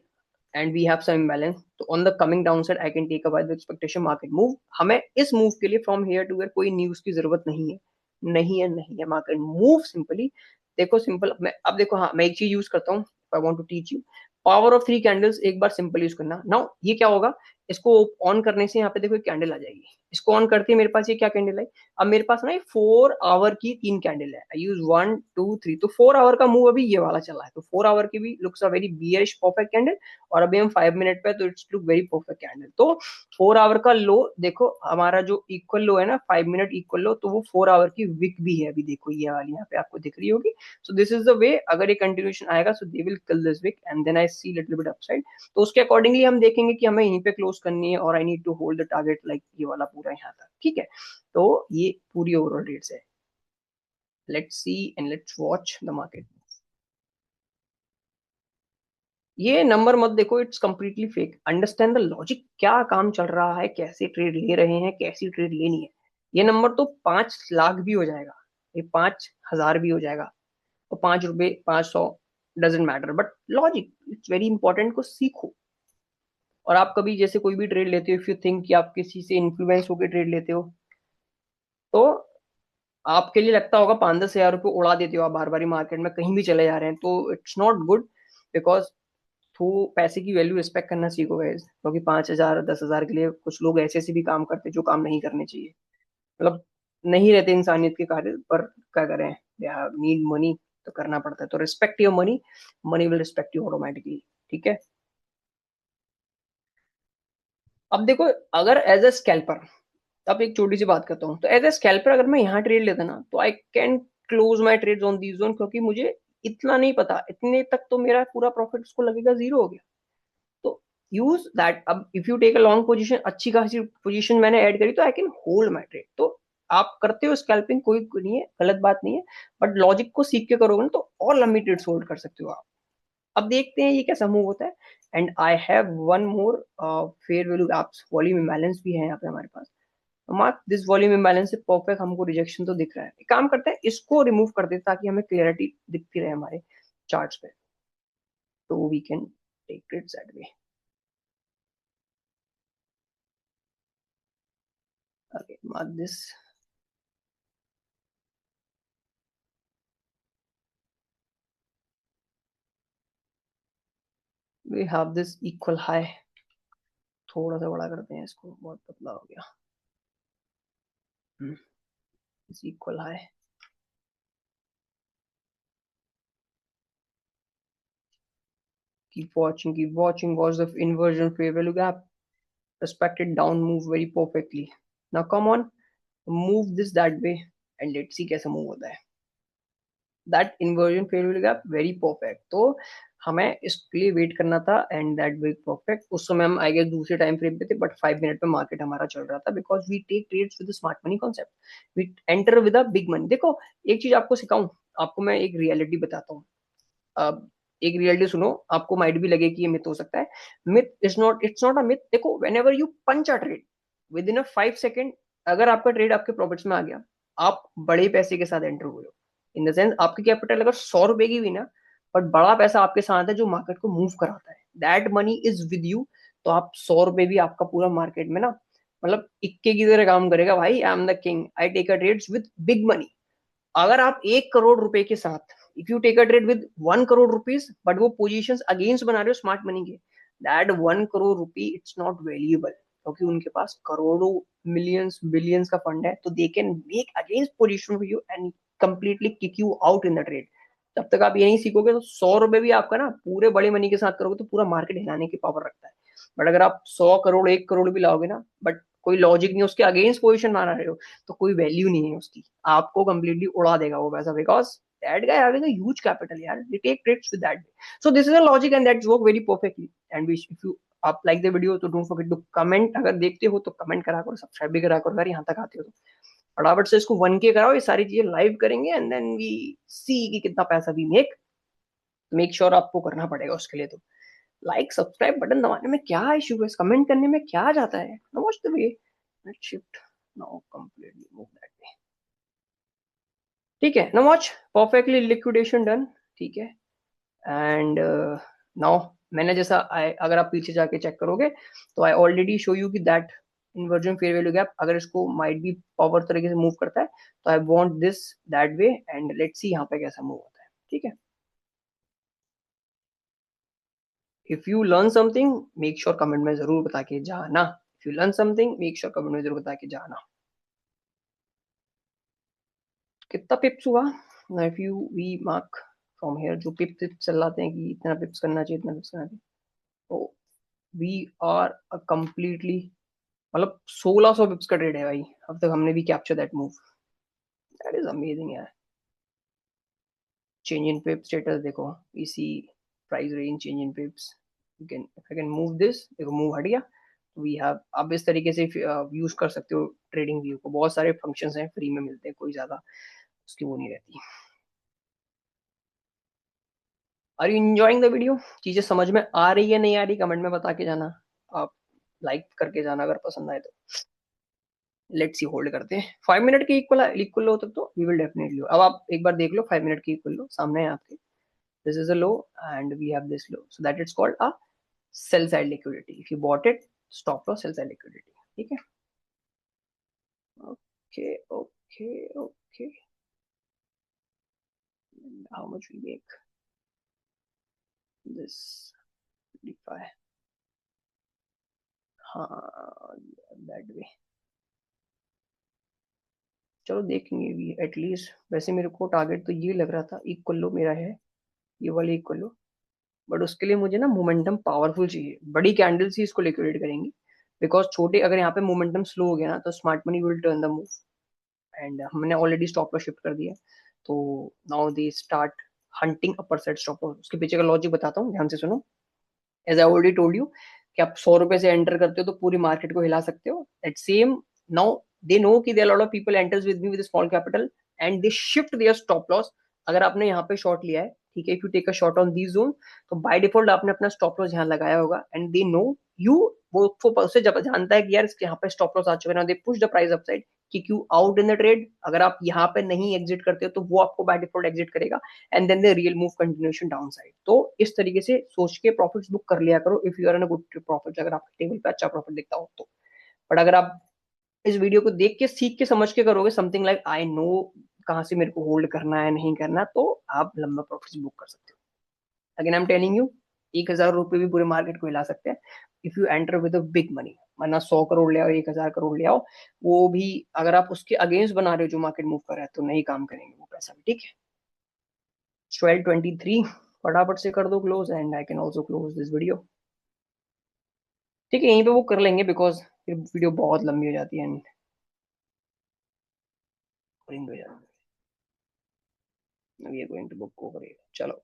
and we have some imbalance, तो on the coming down side I can take a buy the expectation market move. हमें इस मूव के लिए फ्रॉम हियर टू हियर कोई न्यूज की जरूरत नहीं है, नहीं है, नहीं है। मार्केट मूव सिंपली, देखो सिंपल, मैं अब देखो, हाँ मैं एक चीज यूज करता हूँ, I want to teach you power of 3 candles. एक बार सिंपल यूज करना। नाउ ये क्या होगा, इसको ऑन करने से यहाँ पे देखो एक कैंडल आ जाएगी, इसको ऑन करते हैं मेरे पास ये क्या कैंडल है। अब मेरे पास ना 4 आवर की 3 कैंडल है, आई यूज 1 2 3, तो 4 आवर का मूव अभी ये वाला चला है, तो 4 आवर की भी looks a very bearish perfect candle, और अभी हम 5 मिनट पे, तो it's look very perfect candle. तो 4 आवर का लो देखो, हमारा जो इक्वल लो है ना 5 मिनट इक्वल लो, तो वो 4 आवर की विक भी है, अभी देखो ये वाली यहाँ पे आपको दिख रही होगी। So this is the way, अगर ये कंटिन्यूशन आएगा, so they will kill this wick, and then I see little bit upside. तो उसके अकॉर्डिंगली हम देखेंगे कि हमें यहीं पे क्लोज करनी है, और I need to hold the target like ये वाला पूरा यहाँ तक। ठीक है, तो ये पूरी ओवरऑल रेट्स है। Let's see and let's watch the market. ये नंबर मत देखो, it's completely fake. Understand the logic, क्या काम चल रहा है, कैसे ट्रेड ले रहे हैं, कैसी ट्रेड लेनी है। ये नंबर तो 5 लाख भी हो जाएगा, ये 5,000 भी हो जाएगा, तो 5 रुपए 500 doesn't matter, but logic it's very important को सीखो। और आप कभी जैसे कोई भी ट्रेड लेते हो, इफ यू थिंक कि आप किसी से इन्फ्लुएंस होकर ट्रेड लेते हो, तो आपके लिए लगता होगा 5-10 हज़ार रुपये उड़ा देते हो आप बार बार मार्केट में कहीं भी चले जा रहे हैं, तो इट्स नॉट गुड। बिकॉज तो पैसे की वैल्यू रिस्पेक्ट करना सीखो गाइस, क्योंकि 5 हज़ार 10 हज़ार के लिए कुछ लोग ऐसे ऐसे भी काम करते हैं जो काम नहीं करने चाहिए। मतलब नहीं रहते इंसानियत के कार्य पर, क्या करें, नीड मनी तो करना पड़ता है। तो respect your money, money will respect you automatically. ठीक है। अब देखो, अगर एज अ स्कैल्पर, अब एक छोटी सी बात करता हूँ, तो एज ए स्कैल्पर अगर मैं यहाँ ट्रेड लेता ना, तो I can close my trade on these zone, क्योंकि मुझे इतना नहीं पता, इतने तक तो मेरा पूरा प्रॉफिट उसको लगेगा जीरो हो गया। तो यूज दैट। अब if you take a long position, अच्छी खासी पोजीशन मैंने ऐड करी, तो I can hold my trade. तो आप करते हो स्कैल्पिंग, कोई नहीं है, गलत बात नहीं है, बट लॉजिक को सीख के करोगे ना, तो और लंबी ट्रेड्स होल्ड कर सकते हो आप। अब देखते हैं ये कैसा मूव होता है। And I have one more fair value gaps, volume imbalance भी है यहाँ पे हमारे पास। मार्क दिस वॉल्यूम इम्बैलेंस से परफेक्ट, हमको रिजेक्शन तो दिख रहा है। एक काम करते हैं, इसको रिमूव कर देते ताकि हमें क्लियरिटी दिखती रहे हमारे चार्ट्स पे, तो we can take it that way. Okay, mark this. We have this equal high. थोड़ा सा बड़ा करते हैं इसको, बहुत पतला हो गया। Equal high. Keep watching, watch the inversion fair value gap, respected down move very perfectly. Now come on, move this that way, and let's see कैसा move होता है। That inversion fair will gap very perfect. तो हमें इसके लिए wait करना था, and that very perfect. उस समय हम आई गेस दूसरे टाइम फ्रेम पे थे, बट 5 मिनट में मार्केट हमारा चल रहा था, because we take trades with smart money concept, we enter with a big money. देखो, एक चीज आपको सिखाऊं, आपको मैं एक रियलिटी बताता हूँ। अब एक रियलिटी सुनो, आपको माइट भी लगे कि ये मिथ हो सकता है। Myth is not, it's not a myth. देखो, whenever you punch a trade within a 5 second, अगर आपका ट्रेड आपके प्रॉफिट्स में आ गया, आप बड़े पैसे के साथ एंटर हुए हो। इन द सेंस, आपकी कैपिटल अगर 100 रुपए की भी ना, बट बड़ा पैसा आपके साथ है जो मार्केट को मूव कराता है, that money is with you. तो आप 100 रुपए भी आपका पूरा मार्केट में ना, मतलब इक्के की तरह काम करेगा। भाई, I am the king, I take a trades with big money. अगर आप 1 करोड़ रुपए के साथ, if you take a trade with 1 crore rupees, but वो पोजीशन अगेंस्ट बना रहे हो स्मार्ट मनी के, that 1 crore rupee it's not valuable, क्योंकि उनके पास करोड़ों मिलियंस बिलियंस का फंड है। तो they can make against position for you and completely kick you out in the trade. जब तक आप ये नहीं सीखोगे, तो 100 रुपए भी आपका ना पूरे बड़े मनी के साथ करोगे, तो पूरा मार्केट हिलाने की पावर रखता है। बट अगर आप 100 करोड़ 1 करोड़ भी लाओगे ना, बट कोई लॉजिक नहीं, उसके अगेंस्ट पोजिशन बना रहे हो, तो कोई वैल्यू नहीं है उसकी, आपको कंप्लीटली उड़ा देगा वो पैसा, because that guy having a huge capital, यार, they take trades with that. So this is a logic and that's work very perfectly. And we, if you आप like the video, तो don't forget to comment। अगर देखते हो तो comment करा करो, subscribe भी करा करो, अगर यहाँ तक आते हो तो फटाफट से इसको 1K कराओ। ये सारी चीजें लाइव करेंगे, एंड देन वी सी कि कितना पैसा भी मेक श्योर आपको करना पड़ेगा उसके लिए। तो लाइक सब्सक्राइब बटन दबाने में क्या इशू है, कमेंट करने में क्या जाता है। Watch the way, let's shift now completely move that way. ठीक है, now watch, perfectly liquidation done. ठीक है, एंड नाउ मैंने जैसा अगर आप पीछे जाके चेक करोगे, तो आई ऑलरेडी शो यू कि that inversion fair value gap अगर इसको माइट भी पावर तरीके से मूव करता है, तो I want this that way, and let's see यहाँ पे कैसा मूव होता है। ठीक है, if you learn something, make sure comment में जरूर बता के जाना। If you learn something, make sure comment में जरूर बता के जाना। कितना पिप्स हुआ, if you we mark from here, जो पिप्स चलाते हैं कि इतना पिप्स करना चाहिए, इतना पिप्स करना चाहिए, तो वी आर कंप्लीटली, मतलब 1600 पिप्स का ट्रेड है भाई। अब तक हमने भी capture that move, that is amazing यार। चेंज इन पिप स्टेटस देखो, इसी price range change in पिप्स, you can, if I can move this, देखो मूव हट गया। वी हैव, आप इस तरीके से यूज कर सकते हो ट्रेडिंग व्यू को। बहुत सारे फंक्शंस हैं, फ्री में मिलते हैं, कोई ज्यादा उसकी वो नहीं रहती। Are you enjoying the video? चीजें समझ में आ रही है नहीं आ रही, कमेंट में बता के जाना। आप लाइक करके जाना अगर पसंद आए तो। लेट्स सी होल्ड करते हैं 5 मिनट के इक्वल इक्वल लो तक तो वी विल डेफिनेटली। अब आप एक बार देख लो 5 मिनट की इक्वल लो सामने है आपके। This is a low and we have this low, so that it's called a sell side liquidity. If you bought it, stop loss sell side liquidity. ठीक है, okay okay okay. How much we make this 25? हाँ, that way. चलो देखेंगे भी at least. वैसे मेरे को target तो ये लग रहा था, इक्वल लो मेरा है, ये वाले इक्वल लो। बट उसके लिए मुझे ना मोमेंटम पावरफुल चाहिए, बड़ी कैंडल्स ही इसको लिक्विडेट करेंगी। बिकॉज छोटे, अगर यहाँ पे मोमेंटम स्लो हो गया ना तो smart money will turn the move. And हमने ऑलरेडी स्टॉप लॉस शिफ्ट कर दिया, तो now they start hunting upper side stop loss. उसके पीछे का लॉजिक बताता हूँ, ध्यान से सुनो। As I already told you कि आप 100 रुपए से एंटर करते हो तो पूरी मार्केट को हिला सकते हो। At same now they know कि there lot of people enters with me with small capital and they shift their stop loss. अगर आपने यहाँ पे शॉर्ट लिया है, ठीक है, if you take a short on these zone, तो बाय डिफॉल्ट आपने अपना स्टॉप लॉस यहाँ लगाया होगा एंड दे नो यू। वो उससे जब जानता है कि यार इसके यहाँ पे स्टॉप लॉस आ चुके हैं, दे push the price upside, kick you out in the trade. अगर आप यहाँ पे नहीं एग्जिट करते हो तो वो आपको बाय डिफॉल्ट एग्जिट करेगा and then the real move continuation down side. तो इस तरीके से सोच के प्रॉफिट्स बुक कर लिया करो if you are in a good profit, अगर आपके टेबल पे अच्छा प्रॉफिट दिखता हो तो। बट अगर आप इस वीडियो को देख के सीख के समझ के करोगे समथिंग लाइक आई नो कहाँ से मेरे को होल्ड करना है नहीं करना, तो आप लंबा प्रॉफिट बुक कर सकते हो। Again I am telling you, 1,000 रुपए भी पूरे मार्केट को हिला सकते हैं if you enter with a big money. वरना 100 करोड़ ले आओ, 1,000 करोड़ ले आओ, वो भी अगर आप उसके अगेंस्ट बना रहे हो जो मार्केट मूव कर रहा है तो नहीं काम करेंगे वो पैसा भी। ठीक है, 12:23, फटाफट से कर दो close and I can also close this video. ठीक है, यहीं पे वो कर लेंगे बिकॉज फिर वीडियो बहुत लंबी हो जाती है एंड बोरिंग हो जाती है। We are going to book over here, चलो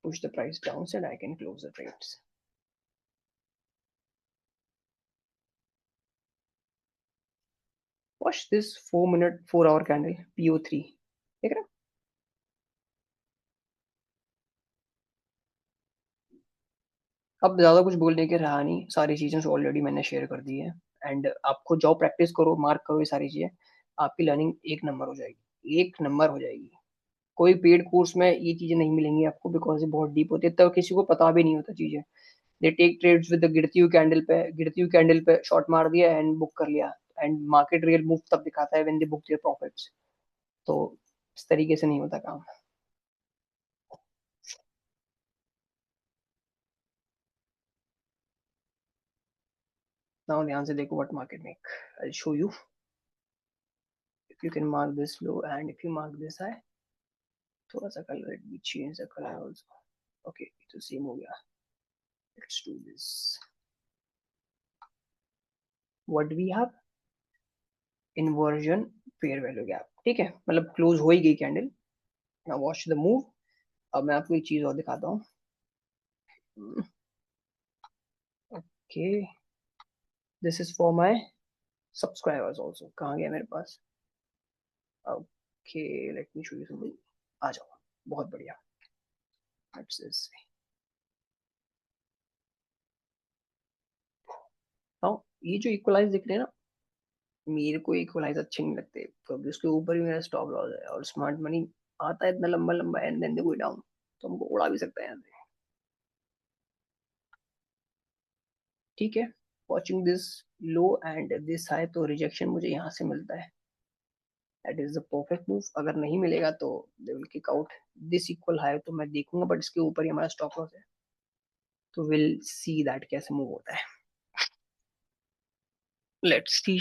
push the price down so I can close the trades. Watch this 4 minute 4 hour candle PO3, देख रहे हो? अब ज्यादा कुछ बोलने के रहा नहीं, सारी चीजें ऑलरेडी मैंने शेयर कर दी है। एंड आपको जाओ प्रैक्टिस करो, मार्क करो ये सारी चीजें, आपकी लर्निंग एक नंबर हो जाएगी, एक नंबर हो जाएगी। कोई पेड कोर्स में ये चीजें नहीं मिलेंगी आपको बिकॉज ये बहुत डीप होती है, तब किसी को पता भी नहीं होता चीजें। दे टेक ट्रेड्स विद गिरती हुई कैंडल पे शॉर्ट मार दिया एंड बुक कर लिया। एंड मार्केट रियल मूव तब दिखाता है when they book their profits. तो इस तरीके से नहीं होता काम। नाउ ध्यान से देखो what market make, I show you. If you can mark this low and if you mark this high, थोड़ा सा colour, let me change the colour also. Okay, तो सेम हो गया। Let's do this, what we have, inversion fair value gap. ठीक है, मतलब close हो ही गई candle. Now watch the move. अब मैं आपको एक चीज और दिखाता हूँ। Okay, this is for my subscribers also. कहाँ गया मेरे पास? Okay, let me show you something. आ जाओ, बहुत बढ़िया। Let's this. नाउ ये जो इक्वलाइज दिख रहे हैं ना, मेरे को इक्वलाइज अच्छे नहीं लगते, तो अभी उसके ऊपर ही मेरा स्टॉप लॉस है। और स्मार्ट मनी आता है इतना लंबा लंबा and then they go down, तो हमको उड़ा भी सकता है यहाँ से। ठीक है, watching this low and this high, तो रिजेक्शन मुझे यहाँ से मिलता है, that is the perfect move. अगर नहीं मिलेगा तो they will kick out this equal high, तो मैं देखूंगा, बट इसके ऊपर ही हमारा स्टॉप लॉस है, तो विल सी दैट कैसे मूव होता है। Let's see.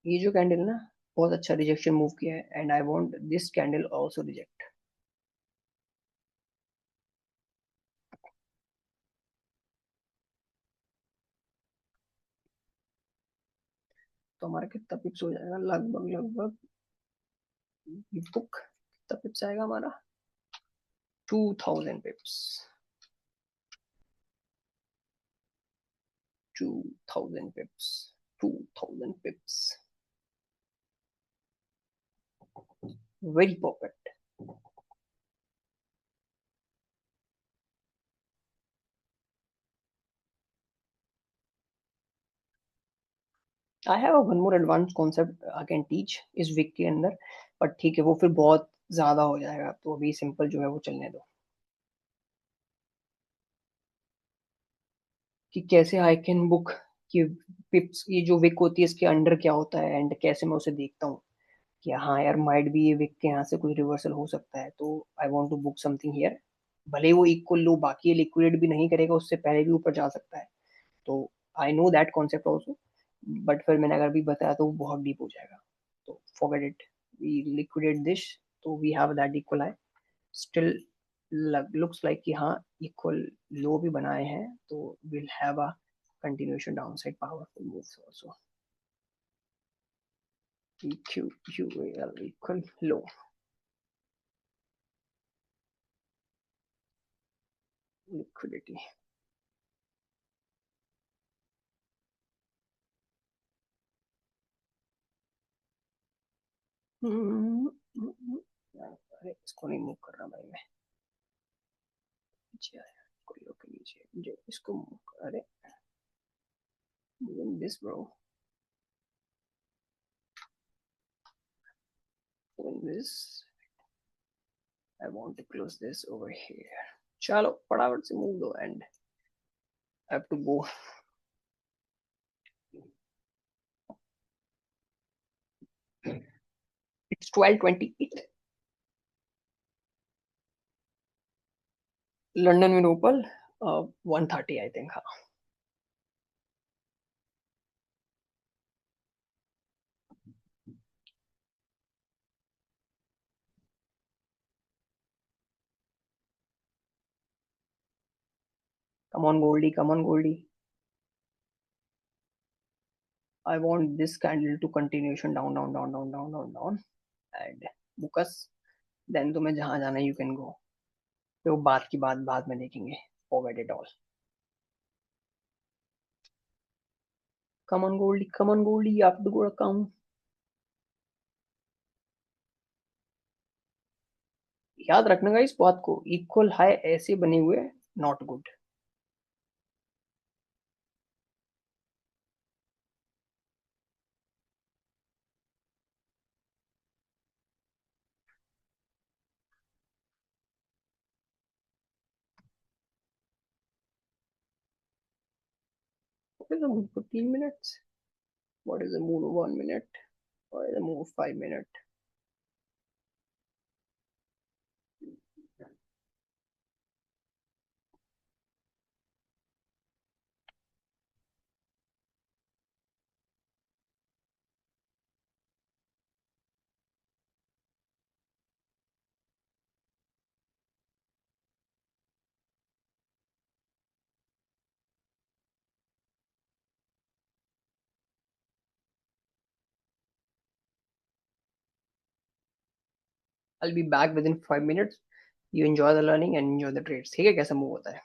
ये जो कैंडल ना, बहुत अच्छा रिजेक्शन मूव किया है and I want this candle also reject. तो हमारा कितना पिप्स हो जाएगा, लगभग लगभग बुक कितना पिप्स आएगा हमारा, 2000 पिप्स। 2000 पिप्स, 2000 पिप्स, very perfect. I have one more advance concept I can teach इस वीक के अंदर, बट ठीक है वो फिर बहुत ज्यादा हो जाएगा, तो अभी सिंपल जो है वो चलने दो। कि कैसे आई कैन बुक, कि पिप्स ये जो विक होती है इसके अंडर क्या होता है एंड कैसे मैं उसे देखता हूँ कि हाँ यार माइट भी ये विक के यहाँ से कुछ रिवर्सल हो सकता है, तो I want to book something here. भले ही वो इक्वल लो बाकी लिक्विडेट भी नहीं करेगा, उससे पहले भी ऊपर जा सकता है। तो I know that concept also, but फिर मैंने अगर भी बताया तो वो बहुत डीप हो जाएगा, तो forget it. We liquidate this, तो we have that equal I still looks like कि हाँ इक्वल लो भी बनाए हैं, तो will have a continuation downside powerful moves also. EQUAL equal low. Liquidity. अरे इसको नहीं मूव कर रहा भाई मैं, नीचे आया कोई ओके नीचे जो इसको मूव कर, अरे doing this bro, doing this, I want to close this over here. चलो फटाफट से मूव दो and I have to go. It's 12:28. London with Opal, 1:30 I think. हाँ. Come on Goldie, come on Goldie. I want this candle to continuation down, down, down, down, down, down, down, and book us. Then तुम्हें जहां जाना है you can go. तो बात की बात बाद में देखेंगे. Forget it all. Come on Goldie, you have to go account. याद रखना इस बात को, इक्वल हाई ऐसे बने हुए not good. What is the move for 15 minutes? What is the move of 1 minute? What is the move of 5 minutes? I'll be back within 5 minutes. You enjoy the learning and enjoy the trades. ठीक है कैसा move होता है.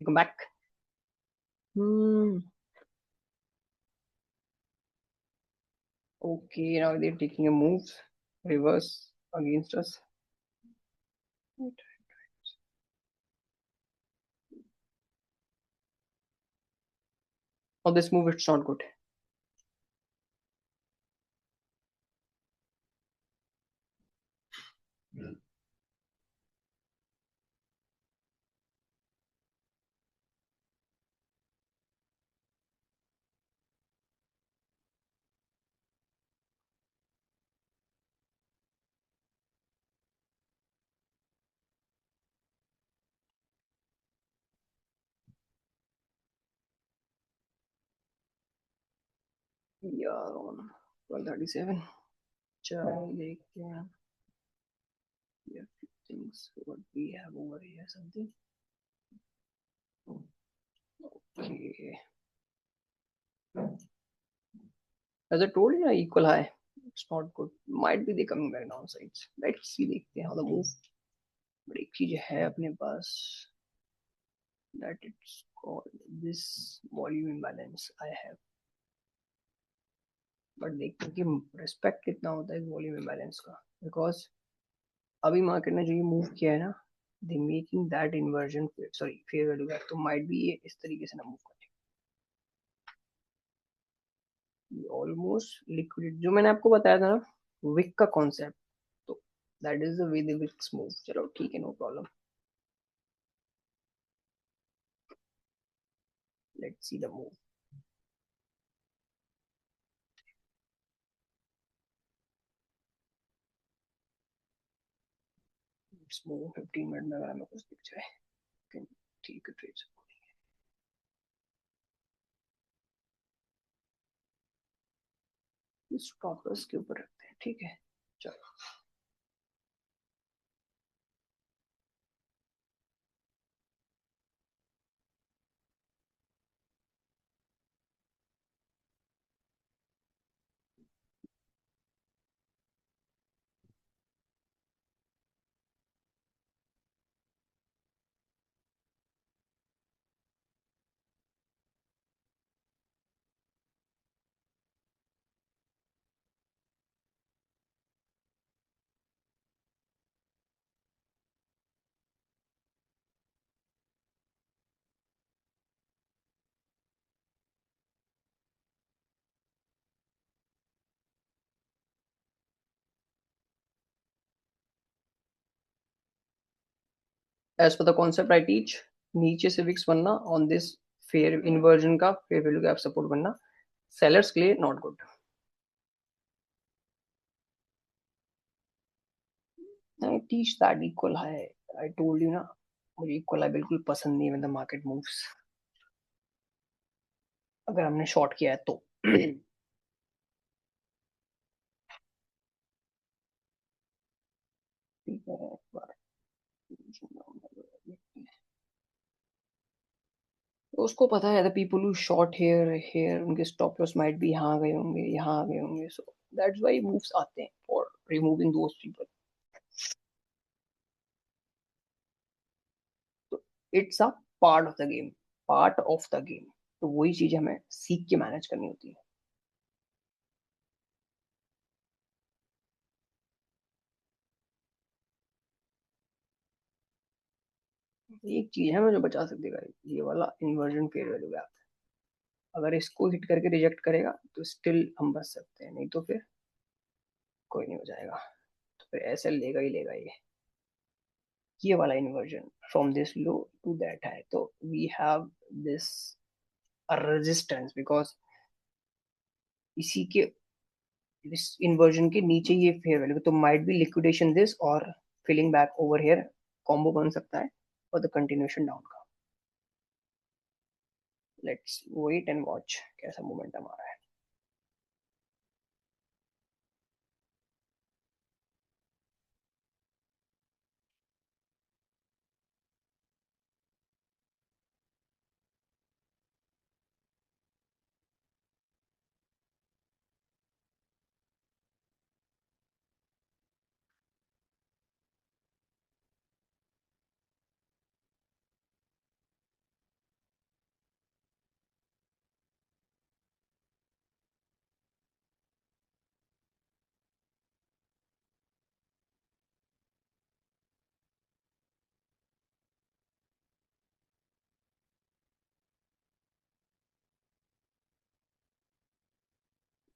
Come back. Hmm. Okay, now they're taking a move. Reverse against us. Oh, this move, it's not good. यार 12:37. चलो देखते हैं. Yeah, few things what we have over here something. Okay. As I told you, equal high. It's not good. Might be they coming back downsides. Let's see देखते हैं how the move. But एक चीज है अपने पास that it's called this volume imbalance I have. But देखते हैं कि respect कितना होता है इस volume imbalance का. Because अभी मार्केट ने जो ये मूव किया है ना, they making that inversion, sorry, fair value gap, तो might be ये इस तरीके से ना मूव करें. ऑलमोस्ट लिक्विड जो मैंने आपको बताया था ना, विक का कॉन्सेप्ट, तो that is the way the wicks move. चलो ठीक है, no problem. Let's see the move. It's move 15 minute में अगर हमें कुछ दिख जाए. ठीक है, ट्रेड स्टॉप लॉस के ऊपर रखते हैं. ठीक है, चलो. As per the concept I teach, नीचे से विक्स बनना ऑन दिस फेयर इन्वर्जन का फेयर वैल्यू गैप सपोर्ट बनना सेलर्स के लिए not good. I teach that equal high. I told you ना, मुझे इक्वल हाई बिल्कुल पसंद नहीं है व्हेन द मार्केट मूव्स, अगर हमने शॉर्ट किया है तो. ठीक है, एक बार तो उसको पता है the people who short here here उनके स्टॉप लॉस माइट भी यहाँ गए होंगे, यहाँ आ गए होंगे, सो दैट्स व्हाई मूव्स आते हैं फॉर रिमूविंग दोस पीपल. तो it's a part of the game, part of the game. तो वही चीज हमें सीख के मैनेज करनी होती है. एक चीज है मुझे बचा सकती है, ये वाला इन्वर्जन फेयर वैल्यू गैप. अगर इसको हिट करके रिजेक्ट करेगा तो स्टिल हम बच सकते हैं, नहीं तो फिर कोई नहीं हो जाएगा. तो फिर ऐसे लेगा ही लेगा ये वाला inversion from this low to that high. तो we have this resistance because इसी के इस इन्वर्जन के नीचे ये फेयर वैल्यू, तो माइट बी लिक्विडेशन दिस और filling back over here, combo बन सकता है और द कंटिन्यूएशन डाउन का. लेट्स वेट एंड वॉच कैसा मोमेंटम आ रहा है.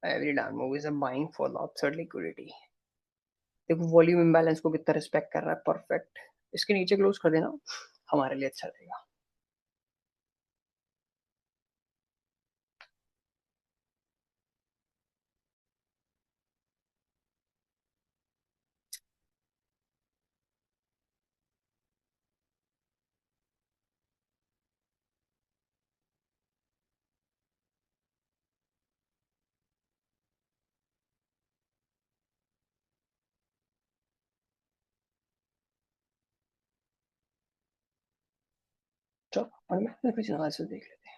Every down movies are buying for the absurd liquidity. देखो वॉल्यूम इम्बैलेंस को कितना रिस्पेक्ट कर रहा है, परफेक्ट. इसके नीचे क्लोज कर देना, हमारे लिए अच्छा रहेगा. चलो और मैं कुछ एनालिसिस देख लेते हैं.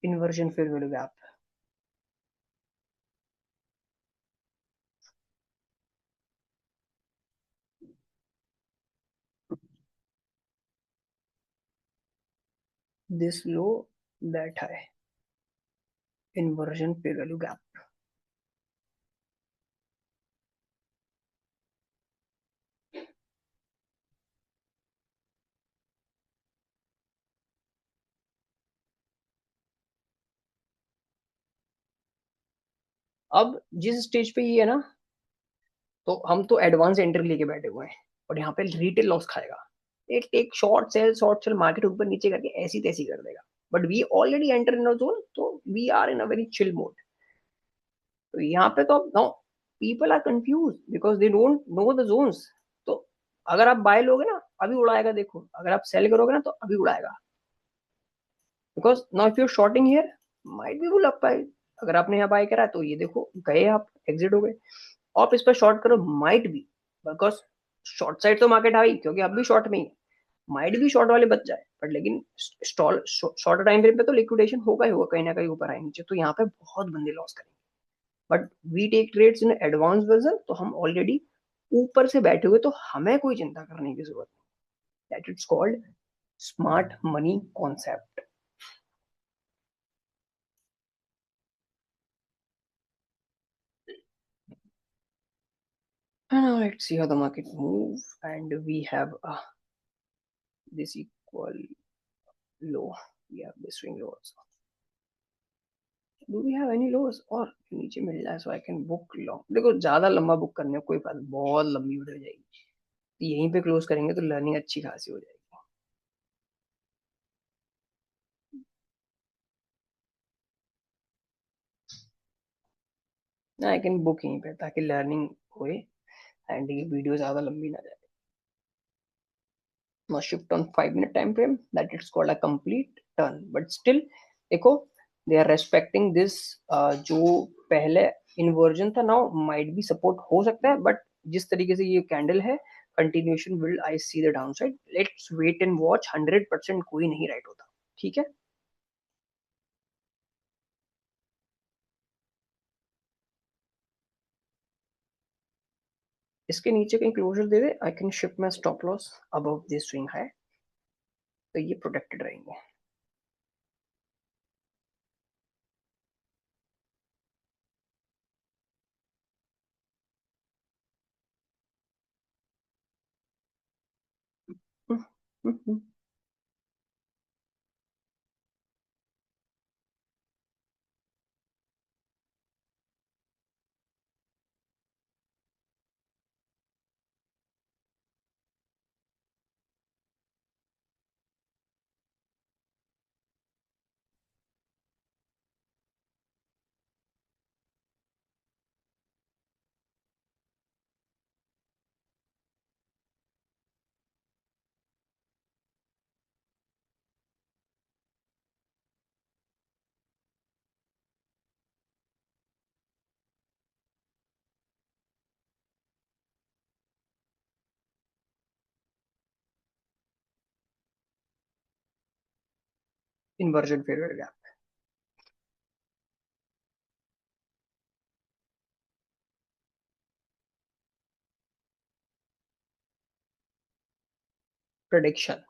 Inversion fair value gap. This low, that high. Inversion fair value gap. अब जिस स्टेज पे ये है ना, तो हम तो एडवांस एंट्री लेके बैठे हुए हैं, और यहाँ पे रिटेल लॉस खाएगा. एक एक शॉर्ट सेल मार्केट ऊपर नीचे करके ऐसी तैसी कर देगा. But we already enter in zone, तो we are in a very chill mode. तो यहाँ पे तो अब no, people are confuse because they don't know the zones. तो अगर आप बाय लोगे ना, अभी उड़ाएगा. देखो अगर आप सेल करोगे ना, तो अभी उड़ाएगा. Because now if you shorting here, might be bull up. अगर आपने यहाँ बाय करा तो ये देखो गए, आप एग्जिट हो गए. आप इस पर शॉर्ट करो, might be, because short side तो मार्केट आई क्योंकि अब भी शॉर्ट में ही है. माइट भी शॉर्ट वाले बच जाए, बट लेकिन स्टॉल शॉर्ट टाइम फ्रेम पे तो लिक्विडेशन होगा ही होगा, कहीं ना कहीं ऊपर आए नीचे, तो यहाँ पे बहुत बंदे लॉस करेंगे. But we take trades in advance version, तो हम ऑलरेडी ऊपर से बैठे हुए, तो हमें कोई चिंता करने की जरूरत नहीं. That it's called smart money concept. And now let's see how the market move. And we have this equal low. We have this swing low also. Do we have any lows? और नीचे मिल जाए so I can book long. देखो ज्यादा लंबा book करने में कोई फायदा, बहुत लंबी हो जाएगी. यहीं पे क्लोज करेंगे तो लर्निंग अच्छी खासी हो जाएगी. ना आई कैन बुक यहीं पे ताकि लर्निंग होए, एंड ये वीडियो ज्यादा लंबी ना जाए. now shift on 5 minute time frame, that it's called a complete turn, but still देखो they are respecting this. जो पहले इन्वर्जन था, नाउ माइट भी सपोर्ट हो सकता है, बट जिस तरीके से ये कैंडल है, continuation will I see the down side. Let's wait and watch. 100% कोई नहीं राइट होता. ठीक है. इसके नीचे कहीं क्लोजर दे दे, I can shift my stop loss above this swing high, तो ये प्रोटेक्टेड रहेंगे. Inversion favour gap. Prediction.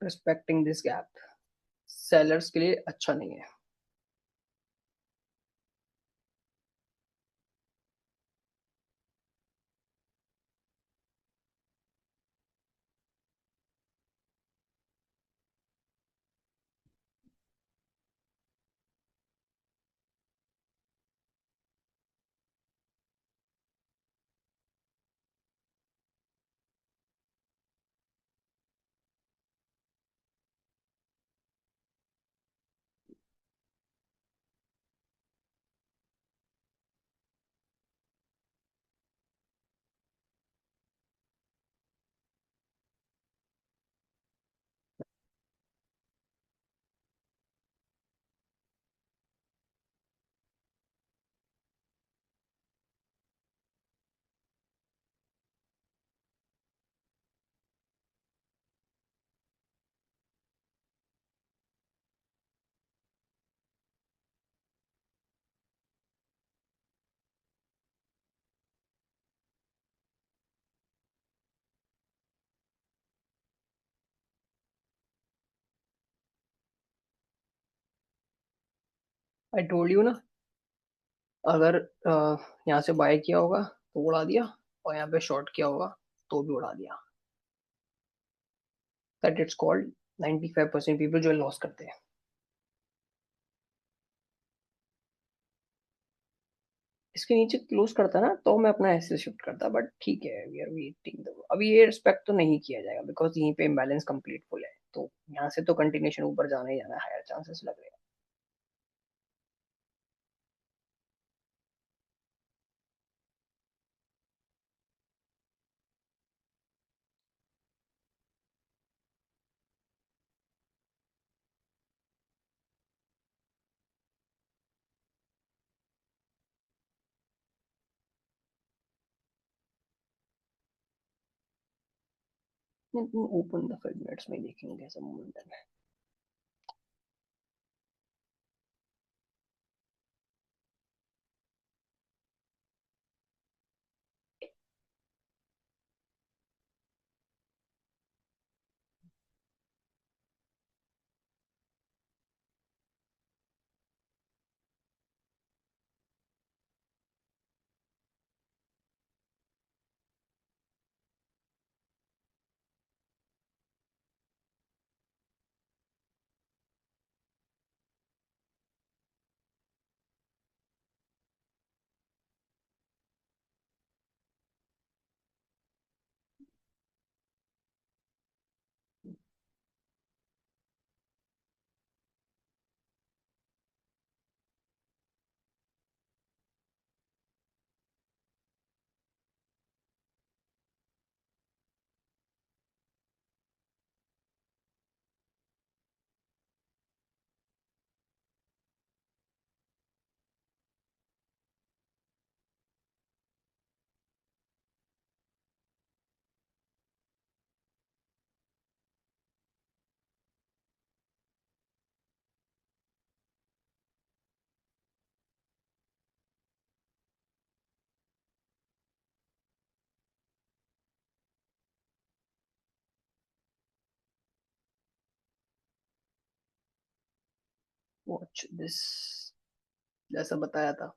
Respecting this gap sellers के लिए अच्छा नहीं है। आई टोल्ड यू ना, अगर यहाँ से बाय किया होगा तो उड़ा दिया, और यहाँ पे शॉर्ट किया होगा तो भी उड़ा दिया। दैट इट्स कॉल्ड 95% पीपल जो लॉस करते हैं। इसके नीचे क्लोज करता ना तो मैं अपना ऐसे शिफ्ट करता, बट ठीक है, वी आर वेटिंग। अभी ये रिस्पेक्ट तो नहीं किया जाएगा बिकॉज यहीं पे इम्बैलेंस कंप्लीट फुल है, तो यहाँ से तो कंटिन्यूशन ऊपर जाना ही जाना है, हायर चांसेस लग रहे हैं। ओपन द 5 मिनट्स में देखेंगे कैसा मोमेंटम है। वॉच दिस, जैसा बताया था।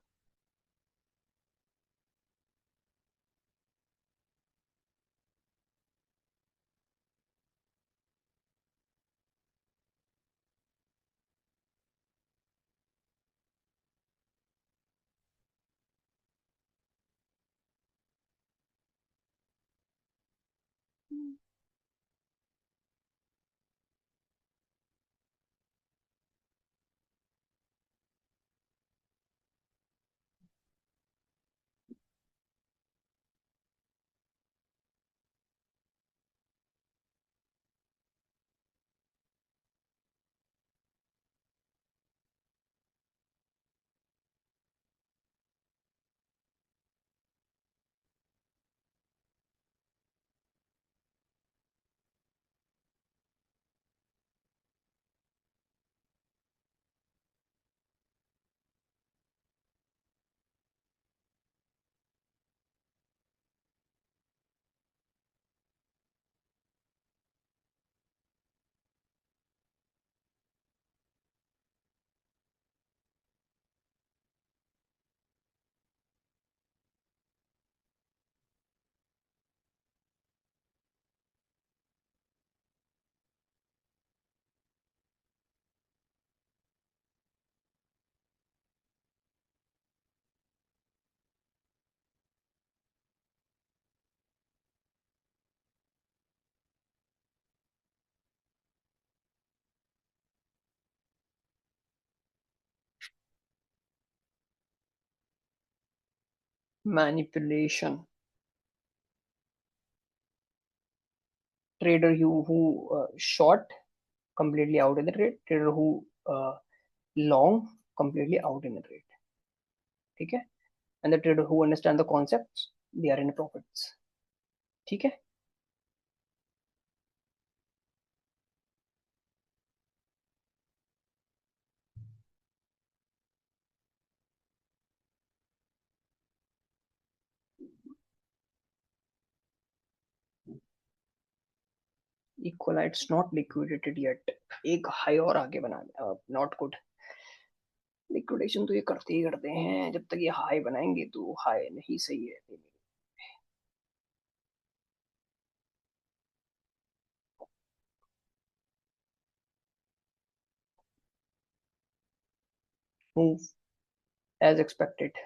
Manipulation, trader you who short completely out in the trade, trader who long completely out in the trade. ठीक है, and the trader who understand the concepts, they are in profits. ठीक है. Equal it's not liquidated yet, एक high और आगे बना, not good. Liquidation तो ये करते ही करते हैं, जब तक ये हाई बनाएंगे तो हाई नहीं सही है. Move as expected.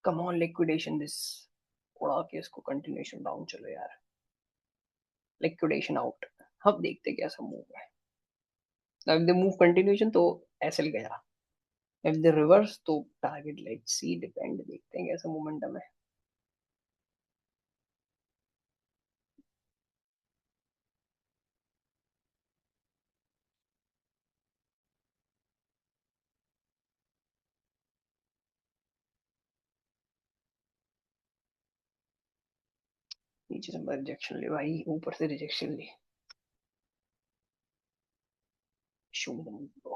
Come on liquidation this, उड़ा के इसको कंटिन्यूएशन डाउन. चलो यार, लिक्विडेशन आउट. अब देखते कैसा मूव है. इफ द मूव कंटिन्यूएशन तो एसएल गया. इफ द रिवर्स तो टारगेट, लेट्स सी, डिपेंड, देखते हैं कैसा मोमेंटम है. नीचे से रिजेक्शन ले भाई, ऊपर से रिजेक्शन ले. Show the move.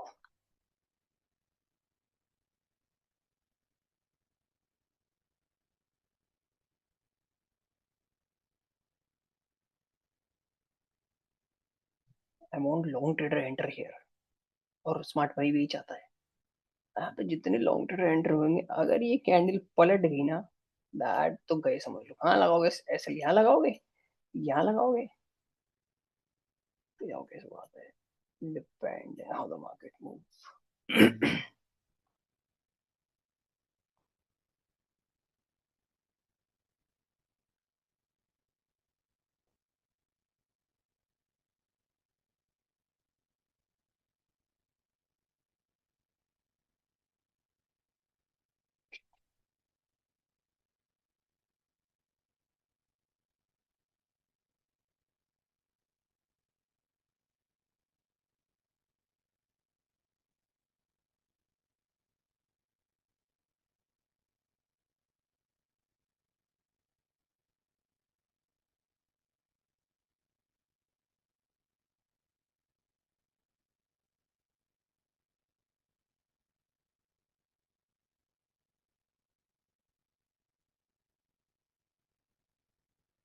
Amount long trader enter here, और स्मार्ट भाई भी चाहता है. हाँ, तो जितने लॉन्ग ट्रेडर एंटर होंगे, अगर ये कैंडल पलट गई ना, दैट तो गए समझ लो. कहाँ लगाओगे ऐसे, यहाँ लगाओगे, यहाँ लगाओगे, तो जाओ कैसे बात है. Depend how the market move.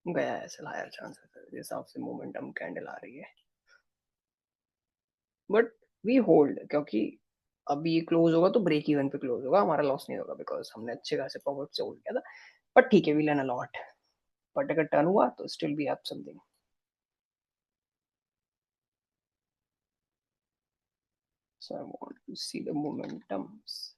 गया ऐसे, हायर चांसेस है जिस हिसाब से मोमेंटम कैंडल आ रही है. बट वी होल्ड, क्योंकि अभी ये क्लोज होगा तो ब्रेक इवन पे क्लोज होगा, हमारा लॉस नहीं होगा, बिकॉज हमने अच्छे खासे प्रॉफिट से होल्ड किया था. बट ठीक है, we learn a lot. But अगर टर्न हुआ तो still we have something. So I want to see the momentums.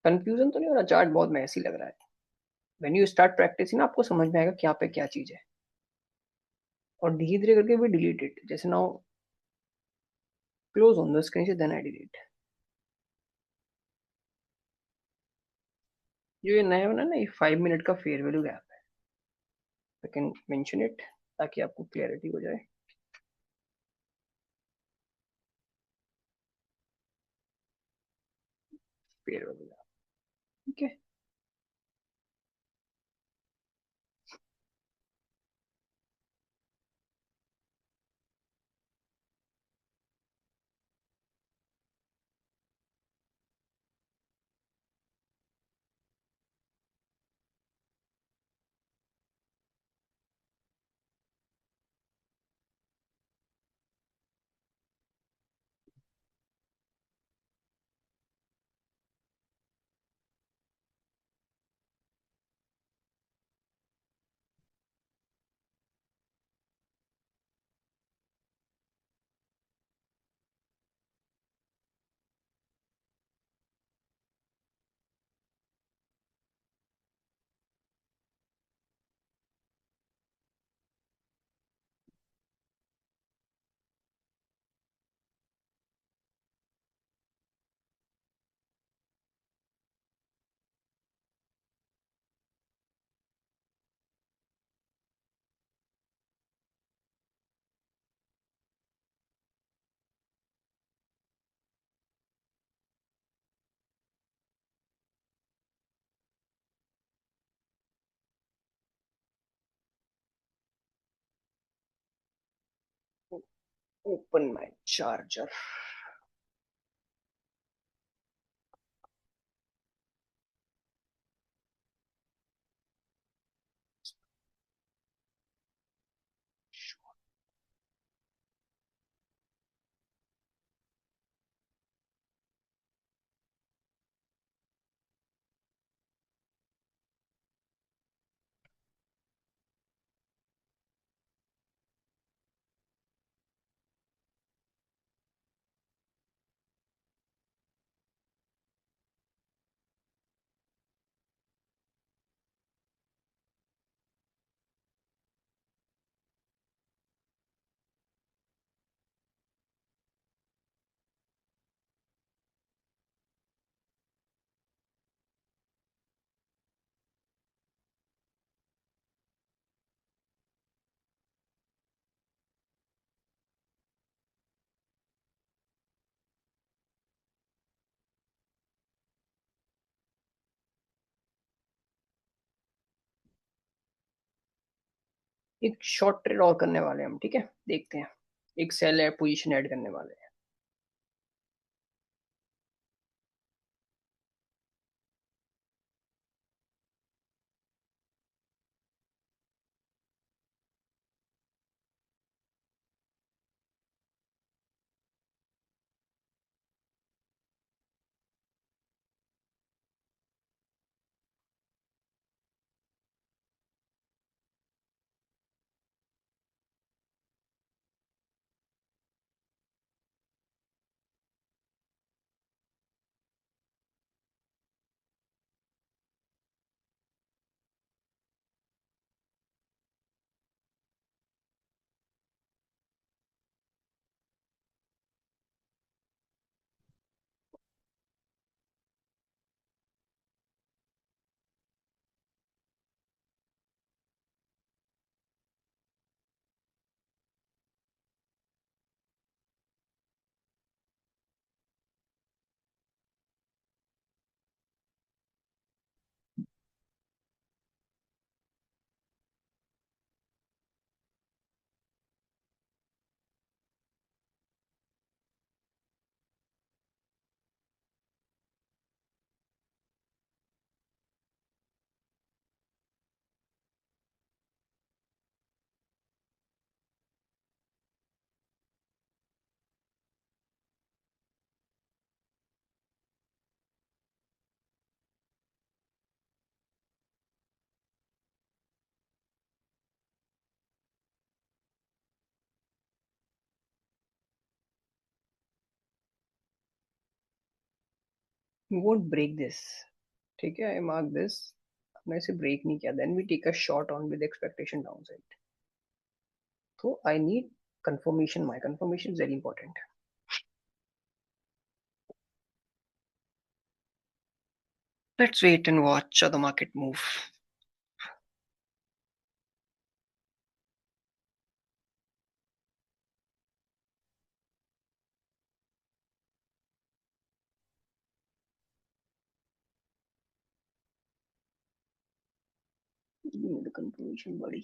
Confusion तो नहीं हो रहा, चार्ट बहुत मैसी लग रहा है. व्हेन यू स्टार्ट प्रैक्टिसिंग ना, आपको समझ में आएगा क्या पे क्या चीज है. और धीरे धीरे करके भी डिलीट इट. जैसे now close on the screen से, देन आई डिलीट. जो ये नया बना ना, ये 5 मिनट का फेयर वैल्यू गैप है. आई कैन मेंशन इट ताकि आपको क्लियरिटी हो जाए. Fair value gap. ठीक है. Open my charger. एक शॉर्ट ट्रेड और करने वाले हैं हम, ठीक है, देखते हैं। एक सेल है, पोजीशन ऐड करने वाले हैं। We won't break this, ठीक है, आई मार्क दिस। हमने इसे ब्रेक नहीं किया, then we take a shot on with expectation down side. तो I need confirmation, my confirmation is very important. Let's wait and watch the market move. Confirmation बड़ी।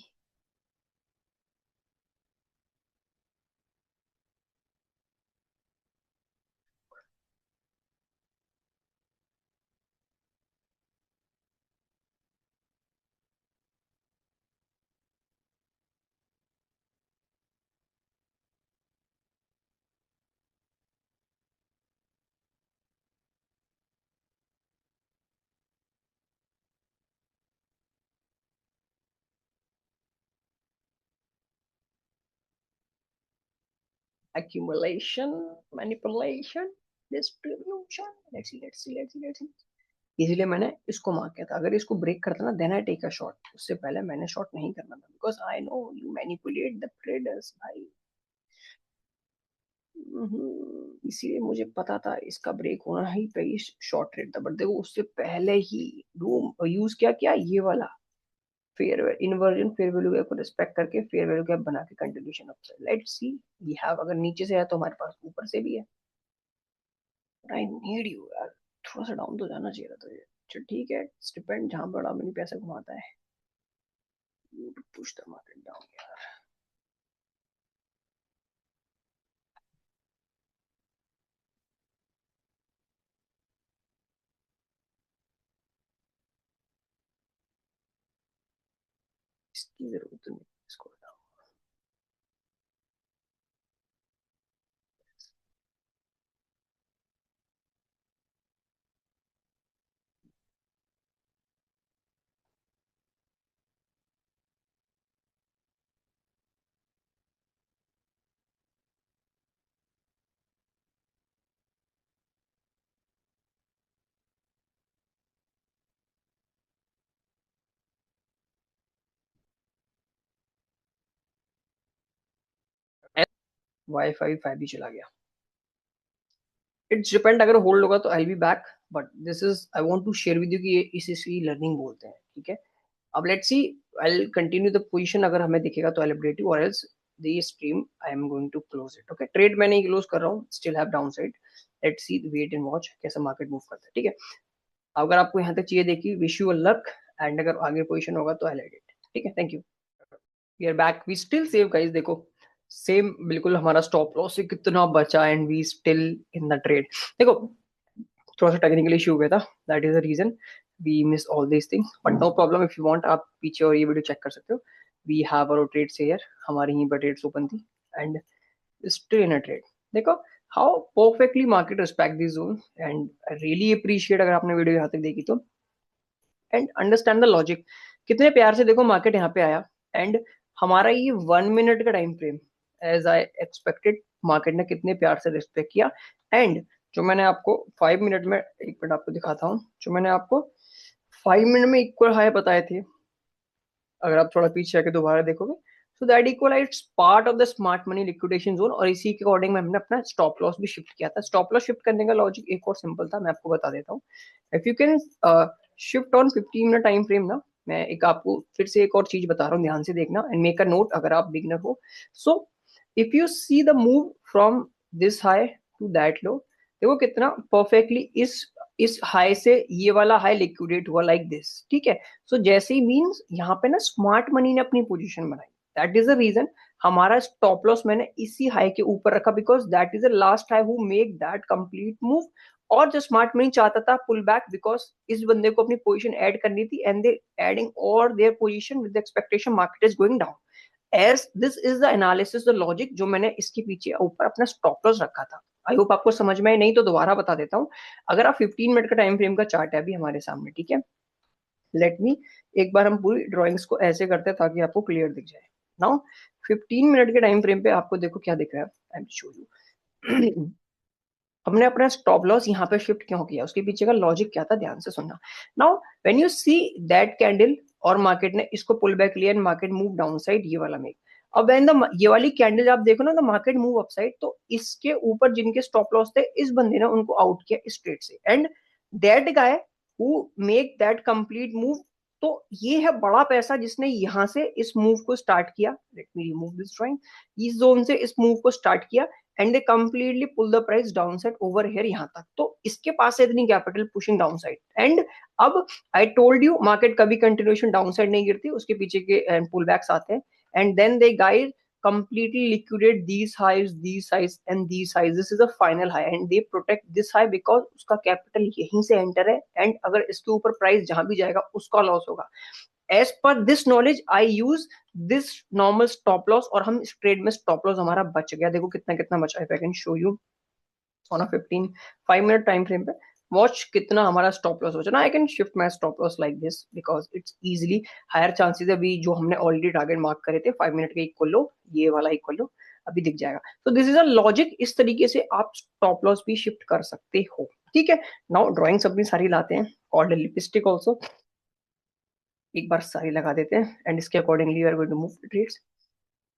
accumulation, manipulation, distribution, let's see। इसीलिए मैंने इसको mark किया था। अगर इसको break करता ना, then I take a shot. उससे पहले मैंने शॉट नहीं करना था, because I know you manipulate the traders भाई। इसीलिए मुझे पता था इसका ब्रेक होना ही चाहिए, शॉर्ट ट्रेड था। बट देखो, उससे पहले ही रूम यूज क्या किया, ये वाला fair inversion fair value gap को रिस्पेक्ट करके फेयर वैल्यू गैप बना के continuation upside. Let's see we have, अगर नीचे से है तो हमारे पास ऊपर से भी है। आई नीड यू यार, थोड़ा सा डाउन तो जाना चाहिए था तुझे। चल ठीक है, डिपेंड जहां बड़ा मनी पैसा घुमाता है। पुश द मार्केट डाउन यार। इसकी जरूरत नहीं इसको। वाईफाई 5 भी चला गया। इट्स डिपेंड, अगर होल्ड होगा तो I be back, but this is I want to share with you कि ये इसी लर्निंग बोलते हैं, ठीक है। अब let's see, I continue the position, अगर हमें दिखेगा तो आई अपडेट यू, और else the stream I am going to close it. Okay, trade मैं नहीं क्लोज कर रहा हूँ, still have down side. Let's see, wait and watch कैसा मार्केट मूव करता है, ठीक है। अगर आपको यहाँ तक चाहिए, देखिए विश यू लक, एंड अगर आगे पोजीशन होगा तो आई लाइक इट, ठीक है। Thank you. We are back, we still save guys, देखो सेम बिल्कुल हमारा स्टॉप लॉस से कितना बचा, and we still in the trade. देखो थोड़ा सा टेक्निकल इशू हो गया था, that is the reason we miss all this things, but no problem, if you want आप पीछे और ये वीडियो चेक कर सकते हो। We have our trades here, हमारी यहीं पर ट्रेड्स ओपन थी, and still in a trade. देखो how perfectly market respect this zone, and I really appreciate अगर आपने वीडियो यहाँ तक देखी तो, एंड अंडरस्टैंड द लॉजिक। कितने प्यार से देखो मार्केट यहाँ पे आया, एंड हमारा ये 1 मिनट का time frame, as I expected, market ने कितने प्यार से रिस्पेक्ट किया। एंड जो मैंने आपको 5 मिनट में, 1 मिनट आपको दिखाता हूँ, जो मैंने आपको 5 मिनट में इक्वल हाई बताए थे, अगर आप थोड़ा पीछे आके दोबारा देखोगे, so that equal it's part of the smart money liquidation zone, और इसी के अकॉर्डिंग में हमने अपना स्टॉप लॉस भी शिफ्ट किया था। स्टॉप लॉस शिफ्ट करने का लॉजिक एक और सिंपल था, मैं आपको बता देता हूँ। If you can shift on 15 minute time frame ना, मैं एक आपको फिर से एक और चीज बता रहा हूँ, ध्यान से देखना एंड मेक अ नोट अगर आप बिगनर हो। So if you see the move from this high to that low, देखो कितना परफेक्टली इस हाई से ये वाला हाई लिक्विडेट हुआ लाइक दिस, ठीक है। सो जैसे ही मीन्स यहाँ पे ना स्मार्ट मनी ने अपनी पोजीशन बनाई, दैट इज द रीजन हमारा स्टॉप लॉस मैंने इसी हाई के ऊपर रखा, because that is the last high who make that complete move. और जो स्मार्ट मनी चाहता था पुल बैक, बिकॉज इस बंदे को अपनी पोजीशन ऐड करनी थी, एंड दे एडिंग और their position with expectation market is going down. As this is the analysis, the logic जो मैंने इसके पीछे ऊपर अपना स्टॉप लॉस रखा था। आई होप आपको समझ में आए, नहीं तो दोबारा बता देता हूँ। अगर आप 15 मिनट का टाइम फ्रेम का चार्ट है अभी हमारे सामने, ठीक है, लेट मी, एक बार हम पूरी ड्राइंग्स को ऐसे करते हैं ताकि आपको क्लियर दिख जाए। नाउ 15 मिनट के टाइम फ्रेम पे आपको देखो क्या दिख रहा है, आई एम शो यू। हमने अपना स्टॉप लॉस यहाँ पे शिफ्ट क्यों किया, उसके पीछे का लॉजिक क्या था, ध्यान से सुनना। Now when you see that candle, और मार्केट ने इसको पुल बैक लिया and market move down side, ये वाला मेक। अब व्हेन द ये वाली कैंडल आप देखो ना, the market move up side, तो इसके ऊपर जिनके स्टॉप लॉस थे, इस बंदे ने उनको आउट किया इस ट्रेड से, and that guy who make that complete move. तो ये है बड़ा पैसा जिसने यहाँ से इस मूव को स्टार्ट किया, let me remove this drawing, इस जोन से इस मूव को स्टार्ट किया, and they completely pull the price down side over here यहाँ तक। तो इसके पास है इतनी capital pushing down side, and अब आई टोल्ड यू मार्केट कभी कंटिन्यूएशन डाउन साइड नहीं गिरती, उसके पीछे के पुल बैक्स आते हैं, and then they guide completely liquidate these highs and these highs. This is a final high and they protect this high because उसका capital यहीं से एंटर है, एंड अगर इसके ऊपर प्राइस जहां भी जाएगा उसका लॉस होगा। As per this knowledge I use this normal stop loss, और हम इस ट्रेड में स्टॉप लॉस हमारा बच गया। देखो कितना कितना बचा, if I can show you on a 5 minute time frame पे, वॉच कितना हमारा स्टॉप लॉस बचा ना। I can shift my stop loss like this because it's easily higher chances है, अभी जो हमने ऑलरेडी टारगेट मार्क करे थे 5 मिनट के इक्वल लो, ये वाला इक्वल लो अभी दिख जाएगा। तो दिस इज अ लॉजिक, इस तरीके से आप स्टॉप लॉस भी शिफ्ट कर सकते हो, ठीक है। नाउ ड्रॉइंग्स अपनी सारी लाते हैं, कॉल्ड लिपस्टिक ऑल्सो, एक बार सारी लगा देते हैं, एंड इसके accordingly we are going to move trades.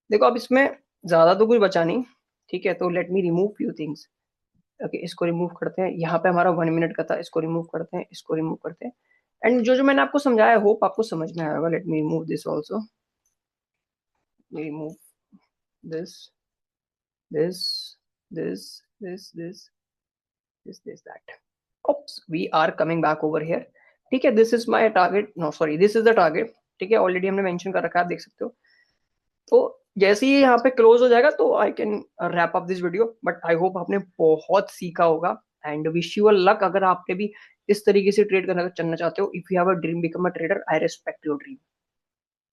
देखो अब इसमें ज्यादा तो कुछ बचा नहीं, ठीक है, तो late me remove few things. Okay, इसको रिमूव करते हैं, यहाँ पे हमारा 1 मिनट का था, इसको रिमूव करते हैं, इसको रिमूव करते हैं, एंड जो जो मैंने आपको समझाया होप आपको समझ में आया होगा। Let me remove this also, remove this, this, this, this, this, this that. oops we are coming back over here, ठीक है। This is my target, no sorry, this is the target, ठीक है, already हमने mention कर रखा है, आप देख सकते हो। तो जैसे ही यहाँ पे क्लोज हो जाएगा तो I can wrap up this video, but I hope आपने बहुत सीखा होगा, एंड विश यू लक। अगर आपने भी इस तरीके से ट्रेड करना चलना चाहते हो, if you have a dream become a trader, I respect your dream.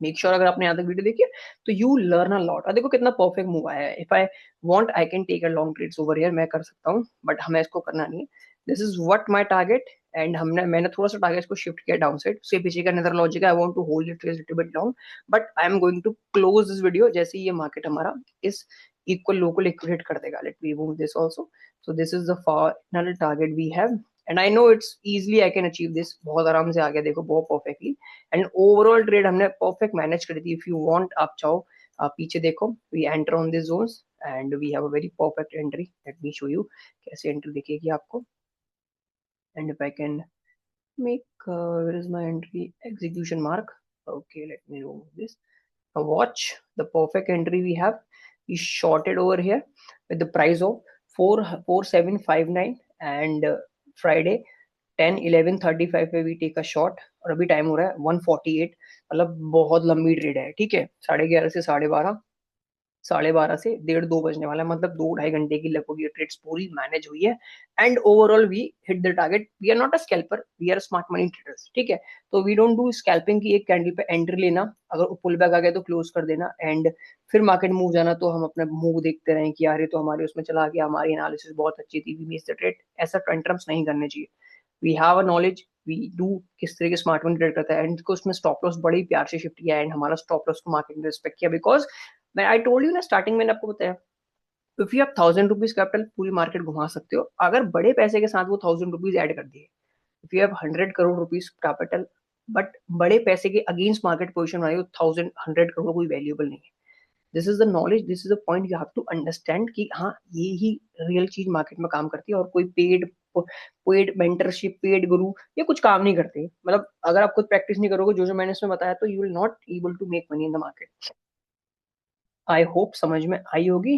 Make sure अगर आपने यहाँ तक वीडियो देखी है तो यू लर्न अ लॉट। देखो कितना परफेक्ट मूव आया है। If I want I can take a long trades over here, मैं कर सकता हूँ, बट हमें इसको करना नहीं है। This is what my target, and मैंने थोड़ा सा टारगेट को शिफ्ट किया डाउन साइड। उसके पीछे का अनदर लॉजिक है, I want to hold it little bit long, but I am going to close this video जैसे ही ये मार्केट हमारा इस इक्वल लो को लिक्विडेट कर देगा। Let me move this also. So this is the final target we have, and I know it's easily I can achieve this. बहुत आराम से आ गया देखो, बहुत परफेक्टली। एंड ओवरऑल ट्रेड हमने परफेक्ट मैनेज कर दी। इफ यू वांट आप चाहो आप पीछे देखो, we enter on this zones and we have a very perfect entry. Let me show you कैसे एंट्री दिखेगी आपको। And if I can make where is my entry execution mark, okay, let me remove this. Now watch the perfect entry we have. We shorted over here with the price of 4759 and Friday 10:11:35 पे we take a shot, और अभी time हो रहा है 1:48। मतलब बहुत लंबी trade है, ठीक है। 11:30 से 12:30, 12:30 से 1:30-2 बजने वाला है, मतलब 2-2.5 घंटे की लगभग ये ट्रेड्स पूरी मैनेज हुई है। And overall we hit the target. We are not a scalper, we are smart money traders, ठीक है। तो वी डोंट डू स्कैल्पिंग की एक कैंडल पे एंट्री लेना, अगर पुल बैक आ गया तो क्लोज कर देना, एंड फिर मार्केट मूव जाना तो हम अपना मूव देखते रहें कि यार ये तो हमारे उसमें चला गया, हमारी एनालिसिस बहुत अच्छी थी, वी मिस द ट्रेड। ऐसा ट्रेंड नहीं करने चाहिए। We have a knowledge, we do किस तरह के स्मार्ट मनी ट्रेड करता है, एंड को उसमें स्टॉप लॉस बड़े ही प्यार से शिफ्ट किया, एंड हमारा स्टॉप लॉस को मार्केट ने रिस्पेक्ट किया। बिकॉज मैं आई टोल्ड यू ना स्टार्टिंग में, आपको बताया, if you have 1000 rupees capital पूरी मार्केट घुमा सकते हो, अगर बड़े पैसे के साथ वो 1000 रुपीज ऐड कर दिए। If you have 100 crore rupees capital but बड़े पैसे के अगेंस्ट मार्केट पोजिशन बनाई, 100 करोड़ कोई वैल्यूएबल नहीं है। This is the knowledge, this is the point you have to understand कि हाँ ये ही रियल चीज मार्केट में काम करती है, और कोई पेड पेड मेंटरशिप, पेड गुरु ये कुछ काम नहीं करते। मतलब अगर आप खुद प्रैक्टिस नहीं करोगे जो जो मैंने इसमें बताया, तो you will not able to make money in the market. I hope समझ में आई होगी।